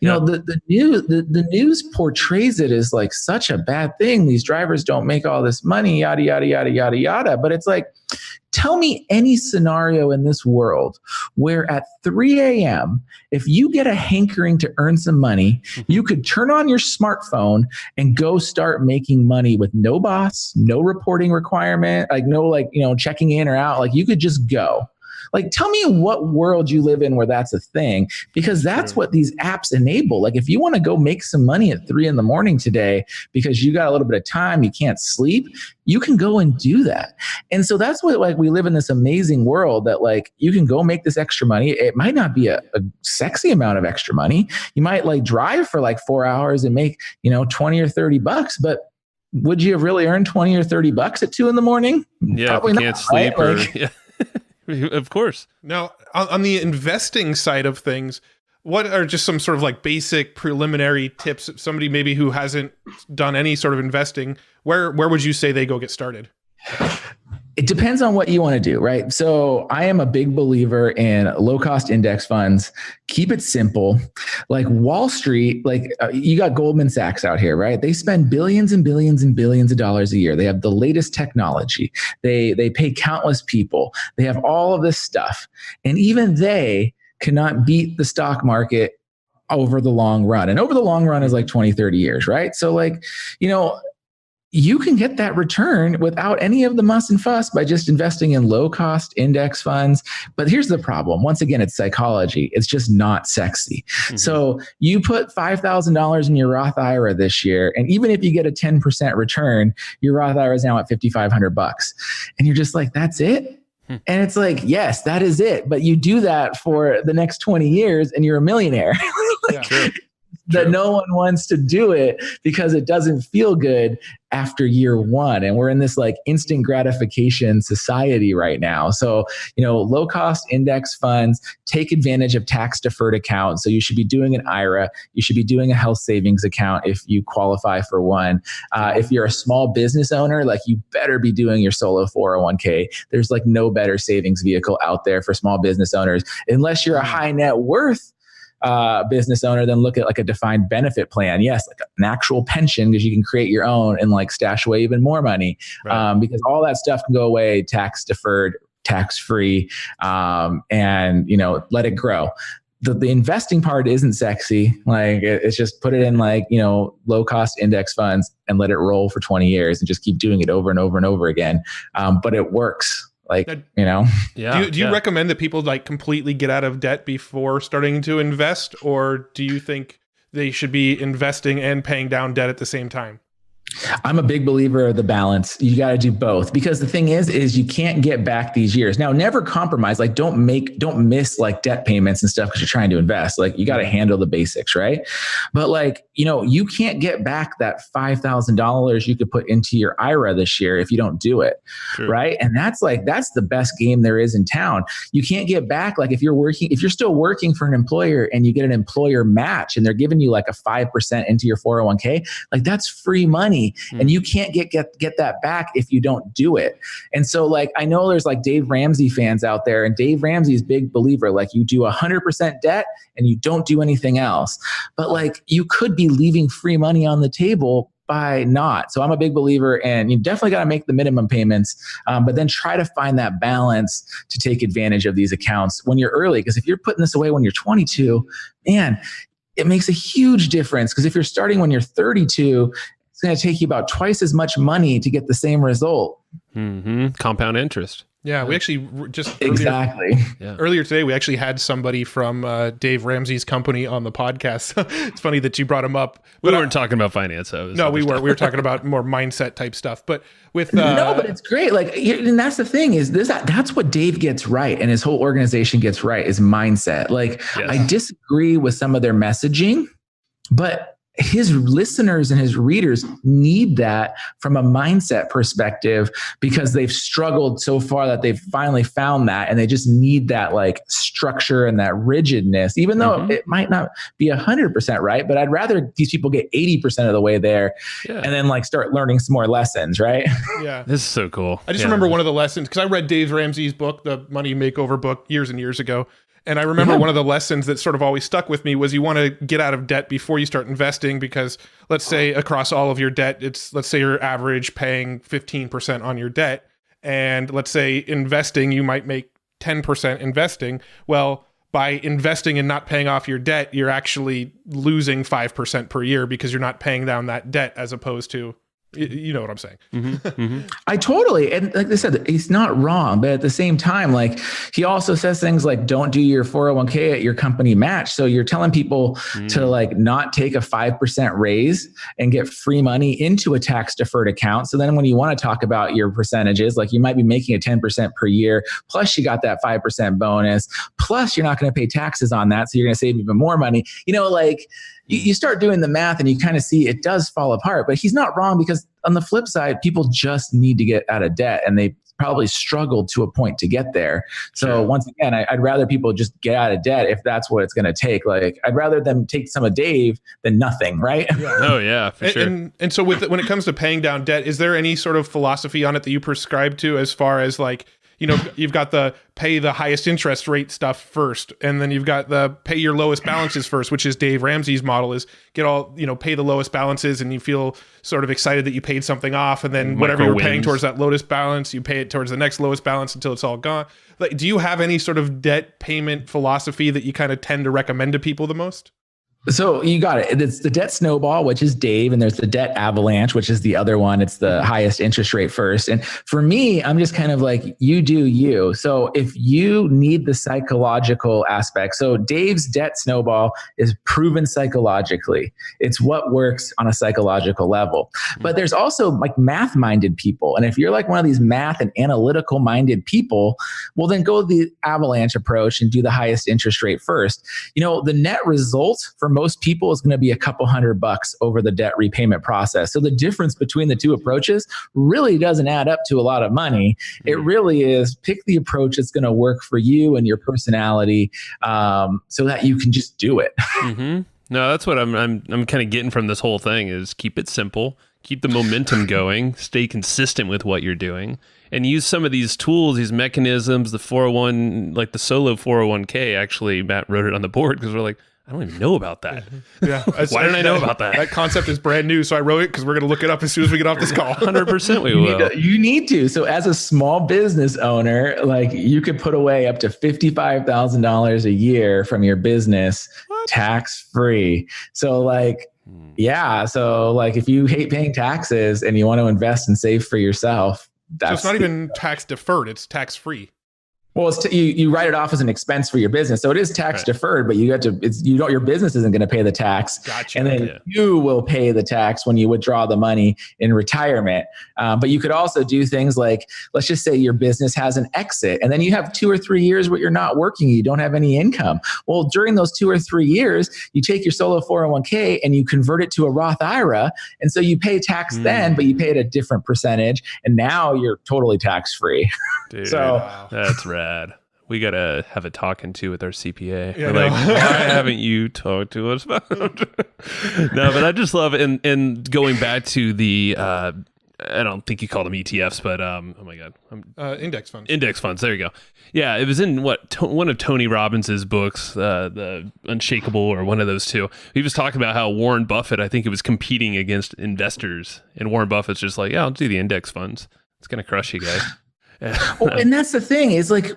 The news portrays it as like such a bad thing. These drivers don't make all this money, yada, yada, yada, yada, yada. But it's like, tell me any scenario in this world where at 3 a.m., if you get a hankering to earn some money, you could turn on your smartphone and go start making money with no boss, no reporting requirement, checking in or out. You could just go. Tell me what world you live in where that's a thing, because that's what these apps enable. If you want to go make some money at 3 a.m. today because you got a little bit of time, you can't sleep, you can go and do that. And so that's what, we live in this amazing world that you can go make this extra money. It might not be a sexy amount of extra money. You might drive for 4 hours and make, 20 or 30 bucks, but would you have really earned 20 or 30 bucks at 2 a.m? Yeah, probably if you not, can't sleep right? Of course. Now, on the investing side of things, what are just some sort of basic preliminary tips? Somebody maybe who hasn't done any sort of investing, where would you say they go get started? It depends on what you want to do, right? So I am a big believer in low-cost index funds. Keep it simple. Wall Street, you got Goldman Sachs out here, right? They spend billions and billions and billions of dollars a year. They have the latest technology. They pay countless people. They have all of this stuff. And even they cannot beat the stock market over the long run. And over the long run is 20, 30 years, right? So you can get that return without any of the muss and fuss by just investing in low-cost index funds. But here's the problem. Once again, it's psychology. It's just not sexy. So you put $5,000 in your Roth IRA this year, and even if you get a 10% return, your Roth IRA is now at $5,500. And you're just like, that's it? And it's like, yes, that is it. But you do that for the next 20 years and you're a millionaire. True. That no one wants to do it because it doesn't feel good after year one. And we're in this instant gratification society right now. So, low cost index funds take advantage of tax deferred accounts. So you should be doing an IRA. You should be doing a health savings account if you qualify for one. If you're a small business owner, you better be doing your solo 401k. There's no better savings vehicle out there for small business owners, unless you're a high net worth business owner, then look at like a defined benefit plan. Yes, like an actual pension, because you can create your own and like stash away even more money. Right. Because all that stuff can go away tax deferred, tax free, and let it grow. The investing part isn't sexy. Like it's just put it in like, low cost index funds and let it roll for 20 years and just keep doing it over and over and over again. But it works. Like, Yeah. Do you yeah. recommend that people like completely get out of debt before starting to invest? Or do you think they should be investing and paying down debt at the same time? I'm a big believer of the balance. You got to do both, because the thing is you can't get back these years. Now, never compromise. Like don't miss like debt payments and stuff because you're trying to invest. Like you got to handle the basics, right? But like, you can't get back that $5,000 you could put into your IRA this year if you don't do it. True. Right. And that's the best game there is in town. You can't get back. Like if you're still working for an employer and you get an employer match and they're giving you like a 5% into your 401k, like that's free money. And you can't get that back if you don't do it. And so like, I know there's like Dave Ramsey fans out there, and Dave Ramsey's big believer, like you do 100% debt and you don't do anything else. But like you could be leaving free money on the table by not. So I'm a big believer, and you definitely got to make the minimum payments, but then try to find that balance to take advantage of these accounts when you're early. Because if you're putting this away when you're 22, man, it makes a huge difference. Because if you're starting when you're 32, it's going to take you about twice as much money to get the same result. Mm-hmm. Compound interest. Yeah, we actually just earlier today, we actually had somebody from Dave Ramsey's company on the podcast. It's funny that you brought him up. We weren't talking about finance, though. No, we weren't. We were talking about more mindset type stuff. But with no, but it's great. Like, and that's the thing is that's what Dave gets right, and his whole organization gets right, is mindset. Like, yes. I disagree with some of their messaging, but his listeners and his readers need that from a mindset perspective, because they've struggled so far that they've finally found that, and they just need that like structure and that rigidness, even though it might not be 100% right. But I'd rather these people get 80% of the way there and then like start learning some more lessons, right? Yeah. This is so cool. I just remember one of the lessons, because I read Dave Ramsey's book, the Money Makeover book, years and years ago. And I remember one of the lessons that sort of always stuck with me was you want to get out of debt before you start investing, because let's say across all of your debt, let's say your average paying 15% on your debt. And let's say investing, you might make 10% investing. Well, by investing and not paying off your debt, you're actually losing 5% per year because you're not paying down that debt, as opposed to, you know what I'm saying? I totally, and like I said, he's not wrong, but at the same time, like he also says things like, don't do your 401k at your company match. So you're telling people to like not take a 5% raise and get free money into a tax deferred account. So then when you want to talk about your percentages, like you might be making a 10% per year, plus you got that 5% bonus, plus you're not going to pay taxes on that. So you're going to save even more money, like you start doing the math and you kind of see it does fall apart. But he's not wrong, because on the flip side, people just need to get out of debt, and they probably struggled to a point to get there. So once again, I'd rather people just get out of debt if that's what it's going to take. Like I'd rather them take some of Dave than nothing, right? Yeah. Oh yeah, for sure. And so when it comes to paying down debt, is there any sort of philosophy on it that you prescribe to, as far as like, you've got the pay the highest interest rate stuff first, and then you've got the pay your lowest balances first, which is Dave Ramsey's model, is pay the lowest balances, and you feel sort of excited that you paid something off, and then whatever you're paying towards that lowest balance, you pay it towards the next lowest balance until it's all gone. Like, do you have any sort of debt payment philosophy that you kind of tend to recommend to people the most? So you got it. It's the debt snowball, which is Dave, and there's the debt avalanche, which is the other one. It's the highest interest rate first. And for me, I'm just kind of like, you do you. So if you need the psychological aspect, so Dave's debt snowball is proven psychologically. It's what works on a psychological level. But there's also like math-minded people. And if you're like one of these math and analytical minded people, well, then go the avalanche approach and do the highest interest rate first. The net result for most people is going to be a couple $100 over the debt repayment process. So the difference between the two approaches really doesn't add up to a lot of money. It really is pick the approach that's going to work for you and your personality, so that you can just do it. No, that's what I'm kind of getting from this whole thing, is keep it simple, keep the momentum going, stay consistent with what you're doing, and use some of these tools, these mechanisms, the 401, like the solo 401k. Actually, Matt wrote it on the board because we're like, I don't even know about that. Yeah. Why didn't I know about that? That concept is brand new, so I wrote it because we're going to look it up as soon as we get off this call. 100% we will. You need to. So as a small business owner, like you could put away up to $55,000 a year from your business tax free. So like, yeah. So like if you hate paying taxes and you want to invest and save for yourself, that's So it's not even tax deferred, it's tax free. Well, it's you write it off as an expense for your business, so it is tax deferred. But you have to. Your business isn't going to pay the tax, Gotcha. And then you will pay the tax when you withdraw the money in retirement. But you could also do things like, let's just say your business has an exit, and then you have 2 or 3 years where you're not working, you don't have any income. Well, during those 2 or 3 years, you take your solo 401k and you convert it to a Roth IRA, and so you pay tax then, but you pay at a different percentage, and now you're totally tax free. Dude, So that's rad. We gotta have a talking to with our CPA. Yeah, We're like, why haven't you talked to us about it? No, but I just love it. And going back to the, I don't think you call them ETFs, but oh my god, Index funds. Index funds. There you go. Yeah, it was in one of Tony Robbins's books, the Unshakable, or one of those two. He was talking about how Warren Buffett, I think it was competing against investors, and Warren Buffett's just like, yeah, I'll do the index funds. It's gonna crush you guys. Well, and that's the thing is like,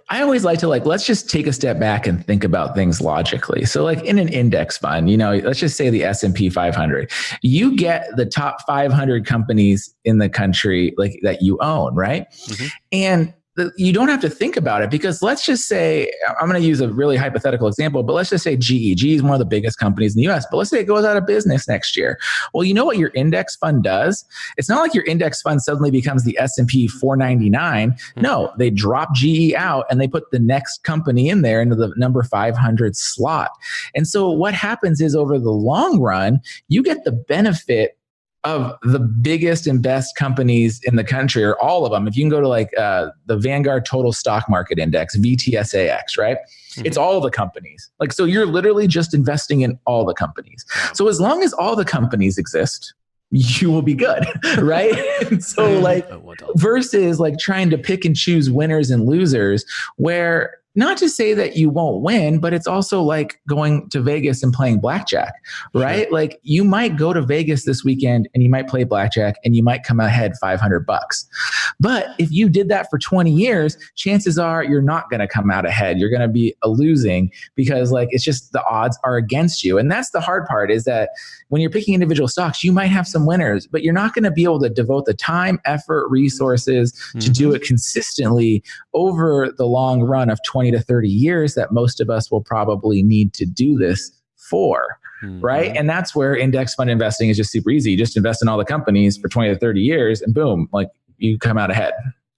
I always like to let's just take a step back and think about things logically. So like in an index fund, let's just say the S&P 500, you get the top 500 companies in the country like that you own, right? Mm-hmm. And you don't have to think about it, because let's just say, I'm going to use a really hypothetical example, but let's just say GE. GE is one of the biggest companies in the US, but let's say it goes out of business next year. Well, you know what your index fund does? It's not like your index fund suddenly becomes the S&P 499. No, they drop GE out and they put the next company in there into the number 500 slot. And so what happens is, over the long run, you get the benefit of the biggest and best companies in the country, or all of them. If you can go to like the Vanguard Total Stock Market Index, VTSAX, right? Mm-hmm. It's all the companies. Like, so you're literally just investing in all the companies. So as long as all the companies exist, you will be good, right? And so like, versus like trying to pick and choose winners and losers, where not to say that you won't win, but it's also like going to Vegas and playing blackjack, right? Sure. Like you might go to Vegas this weekend and you might play blackjack and you might come ahead $500. But if you did that for 20 years, chances are you're not going to come out ahead. You're going to be losing, because like, it's just the odds are against you. And that's the hard part, is that when you're picking individual stocks, you might have some winners, but you're not going to be able to devote the time, effort, resources to do it consistently over the long run of 20 to 30 years that most of us will probably need to do this for, right? And that's where index fund investing is just super easy. You just invest in all the companies for 20 to 30 years and boom, like you come out ahead.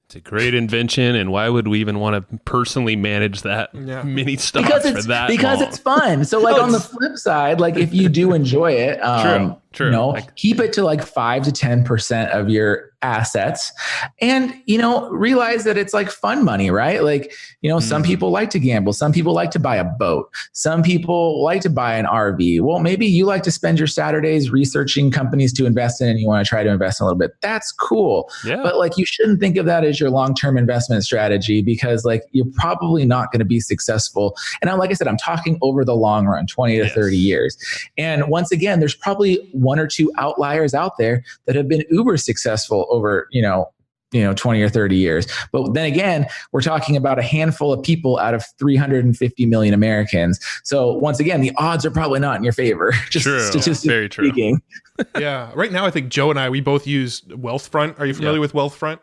It's a great invention, and why would we even want to personally manage that many stocks for that Because long? It's fun. So like on the flip side, like if you do enjoy it, True. Keep it to like 5 to 10% of your assets, and realize that it's like fun money, right? Like some people like to gamble, some people like to buy a boat, some people like to buy an RV. Well, maybe you like to spend your Saturdays researching companies to invest in, and you want to try to invest in a little bit. That's cool. Yeah. But like you shouldn't think of that as your long-term investment strategy, because like you're probably not going to be successful. And like I said, I'm talking over the long run, 20 to 30 years. And once again, there's probably 1 or 2 outliers out there that have been uber successful over 20 or 30 years. But then again, we're talking about a handful of people out of 350 million Americans. So once again, the odds are probably not in your favor, just statistically speaking. Yeah. Right now, I think Joe and we both use Wealthfront. Are you familiar with Wealthfront?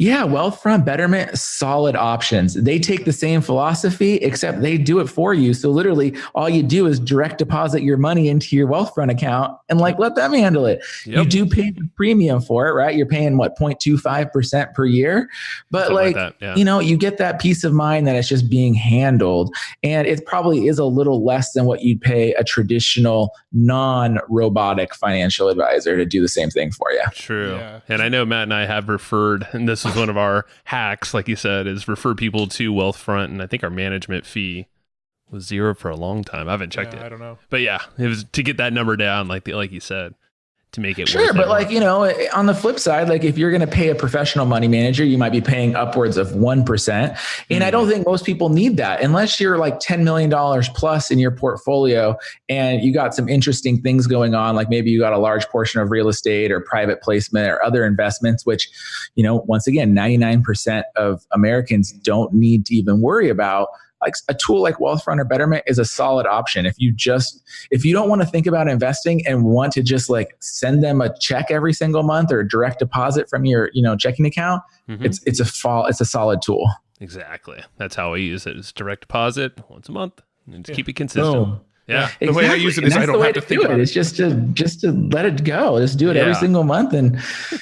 Yeah, Wealthfront, Betterment, solid options. They take the same philosophy, except they do it for you. So literally all you do is direct deposit your money into your Wealthfront account and like let them handle it. Yep. You do pay the premium for it, right? You're paying 0.25% per year. But you get that peace of mind that it's just being handled. And it probably is a little less than what you'd pay a traditional non-robotic financial advisor to do the same thing for you. True. Yeah. And I know Matt and I have referred, and this is one of our hacks, like you said, is refer people to Wealthfront. And I think our management fee was 0 for a long time. I haven't checked it. I don't know. But yeah, it was to get that number down, like you said. to make it sure, worth but it. like, on the flip side, like if you're going to pay a professional money manager, you might be paying upwards of 1%. And I don't think most people need that unless you're like $10 million plus in your portfolio and you got some interesting things going on. Like maybe you got a large portion of real estate or private placement or other investments, which, once again, 99% of Americans don't need to even worry about. Like a tool like Wealthfront or Betterment is a solid option. If you don't want to think about investing and want to just like send them a check every single month or direct deposit from your, checking account, it's a solid tool. Exactly. That's how I use it. It's direct deposit once a month and just keep it consistent. Boom. Yeah. The way I use it is I don't have to think about it. It's just to let it go. Just do it every single month and,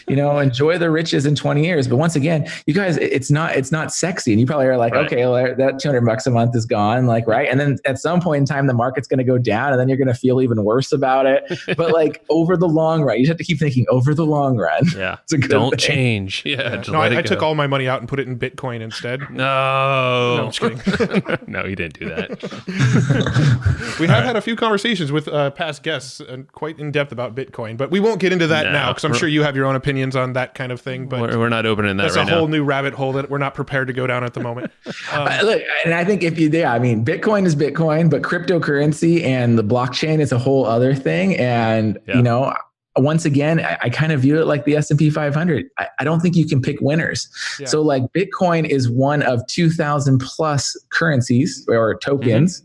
enjoy the riches in 20 years. But once again, you guys, it's not sexy. And you probably are like, okay, well, that $200 a month is gone. Like, right. And then at some point in time, the market's going to go down and then you're going to feel even worse about it. But like over the long run, you just have to keep thinking over the long run. Yeah. Don't change. Yeah. No, I took all my money out and put it in Bitcoin instead. No, I'm just kidding. No, you didn't do that. We have had a few conversations with past guests and quite in depth about Bitcoin, but we won't get into that now because I'm sure you have your own opinions on that kind of thing. But we're not opening that right now. That's a whole new rabbit hole that we're not prepared to go down at the moment. Look, and I think Bitcoin is Bitcoin, but cryptocurrency and the blockchain is a whole other thing. And, once again, I kind of view it like the S&P 500. I don't think you can pick winners. Yeah. So like Bitcoin is one of 2,000 plus currencies or tokens.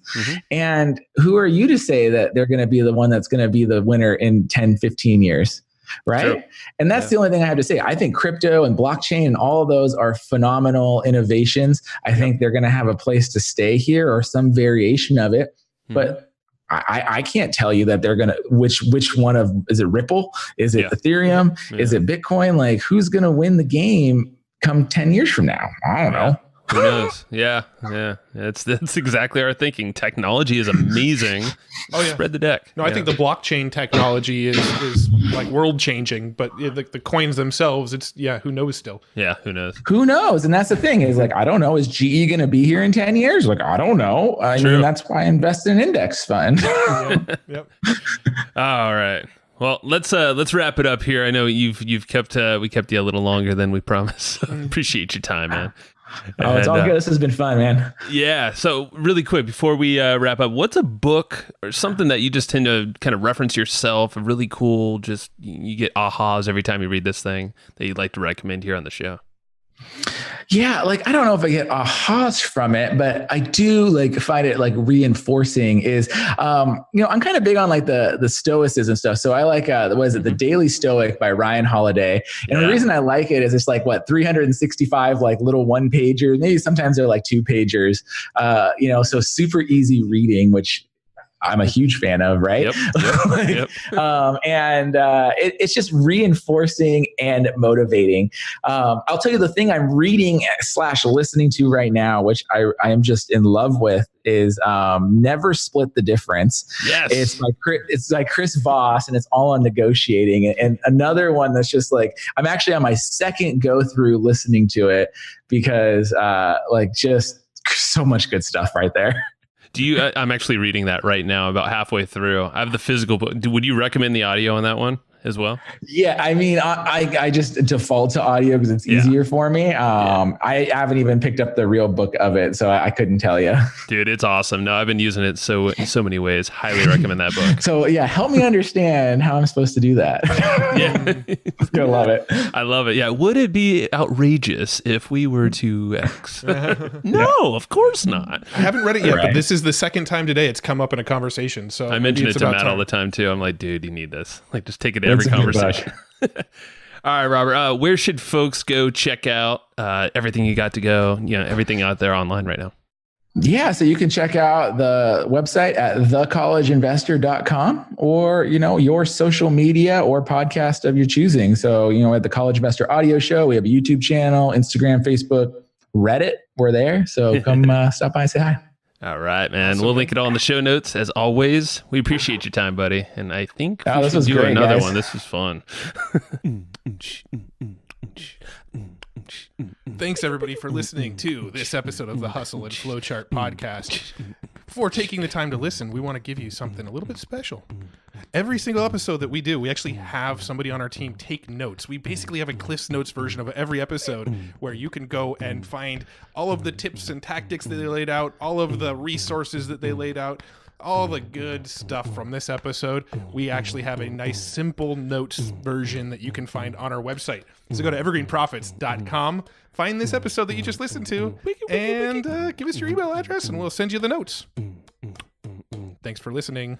And who are you to say that they're going to be the one that's going to be the winner in 10, 15 years? Right. True. And that's the only thing I have to say. I think crypto and blockchain and all of those are phenomenal innovations. I think they're going to have a place to stay here or some variation of it. But I can't tell you that they're going to, which one of, is it Ripple? Is it Ethereum? Is it Bitcoin? Like who's going to win the game come 10 years from now? I don't know. Who knows? Yeah. That's exactly our thinking. Technology is amazing. Spread the deck. No, I think the blockchain technology is like world changing, but the coins themselves, who knows still? Yeah, who knows? Who knows? And that's the thing is like, I don't know. Is GE going to be here in 10 years? Like, I don't know. I mean, that's why I invest in an index fund. Yep. All right. Well, let's wrap it up here. I know we kept you a little longer than we promised. Appreciate your time, man. Oh, it's all good. This has been fun, man. Yeah. So really quick, before we wrap up, what's a book or something that you just tend to kind of reference yourself, a really cool, just you get ahas every time you read this thing that you'd like to recommend here on the show? Yeah, like I don't know if I get ahas from it, but I do like find it like reinforcing is, I'm kind of big on like the stoicism stuff. So I like, The Daily Stoic by Ryan Holiday. And the reason I like it is it's like 365 like little one pagers, maybe sometimes they're like 2 pagers, so super easy reading, which I'm a huge fan of, right? Yep. It's just reinforcing and motivating. I'll tell you the thing I'm reading / listening to right now, which I am just in love with, is Never Split the Difference. Yes. It's like Chris Voss, and it's all on negotiating. And another one that's just like, I'm actually on my second go through listening to it because just so much good stuff right there. I'm actually reading that right now, about halfway through. I have the physical book. Would you recommend the audio on that one as well? Yeah, I mean, I just default to audio because it's easier for me. I haven't even picked up the real book of it, so I couldn't tell you. Dude, it's awesome. No, I've been using it so many ways. Highly recommend that book. So yeah, help me understand how I'm supposed to do that. I love it. I love it. Yeah. Would it be outrageous if we were to X? No, of course not. I haven't read it yet, but this is the second time today it's come up in a conversation. So I mention it to Matt all the time too. I'm like, dude, you need this. Like, just take it to every conversation. All right, Robert, where should folks go check out everything you got to go, everything out there online right now? Yeah, so you can check out the website at thecollegeinvestor.com or, your social media or podcast of your choosing. So, at the College Investor Audio Show, we have a YouTube channel, Instagram, Facebook, Reddit. We're there. So come stop by and say hi. All right, man. Awesome. We'll link it all in the show notes. As always, we appreciate your time, buddy. And I think we should do another one. This was fun. Thanks, everybody, for listening to this episode of the Hustle and Flowchart podcast. Before taking the time to listen, we want to give you something a little bit special. Every single episode that we do, we actually have somebody on our team take notes. We basically have a Cliff's Notes version of every episode where you can go and find all of the tips and tactics that they laid out, all of the resources that they laid out, all the good stuff from this episode. We actually have a nice simple notes version that you can find on our website. So go to evergreenprofits.com, find this episode that you just listened to, and give us your email address and we'll send you the notes. Thanks for listening.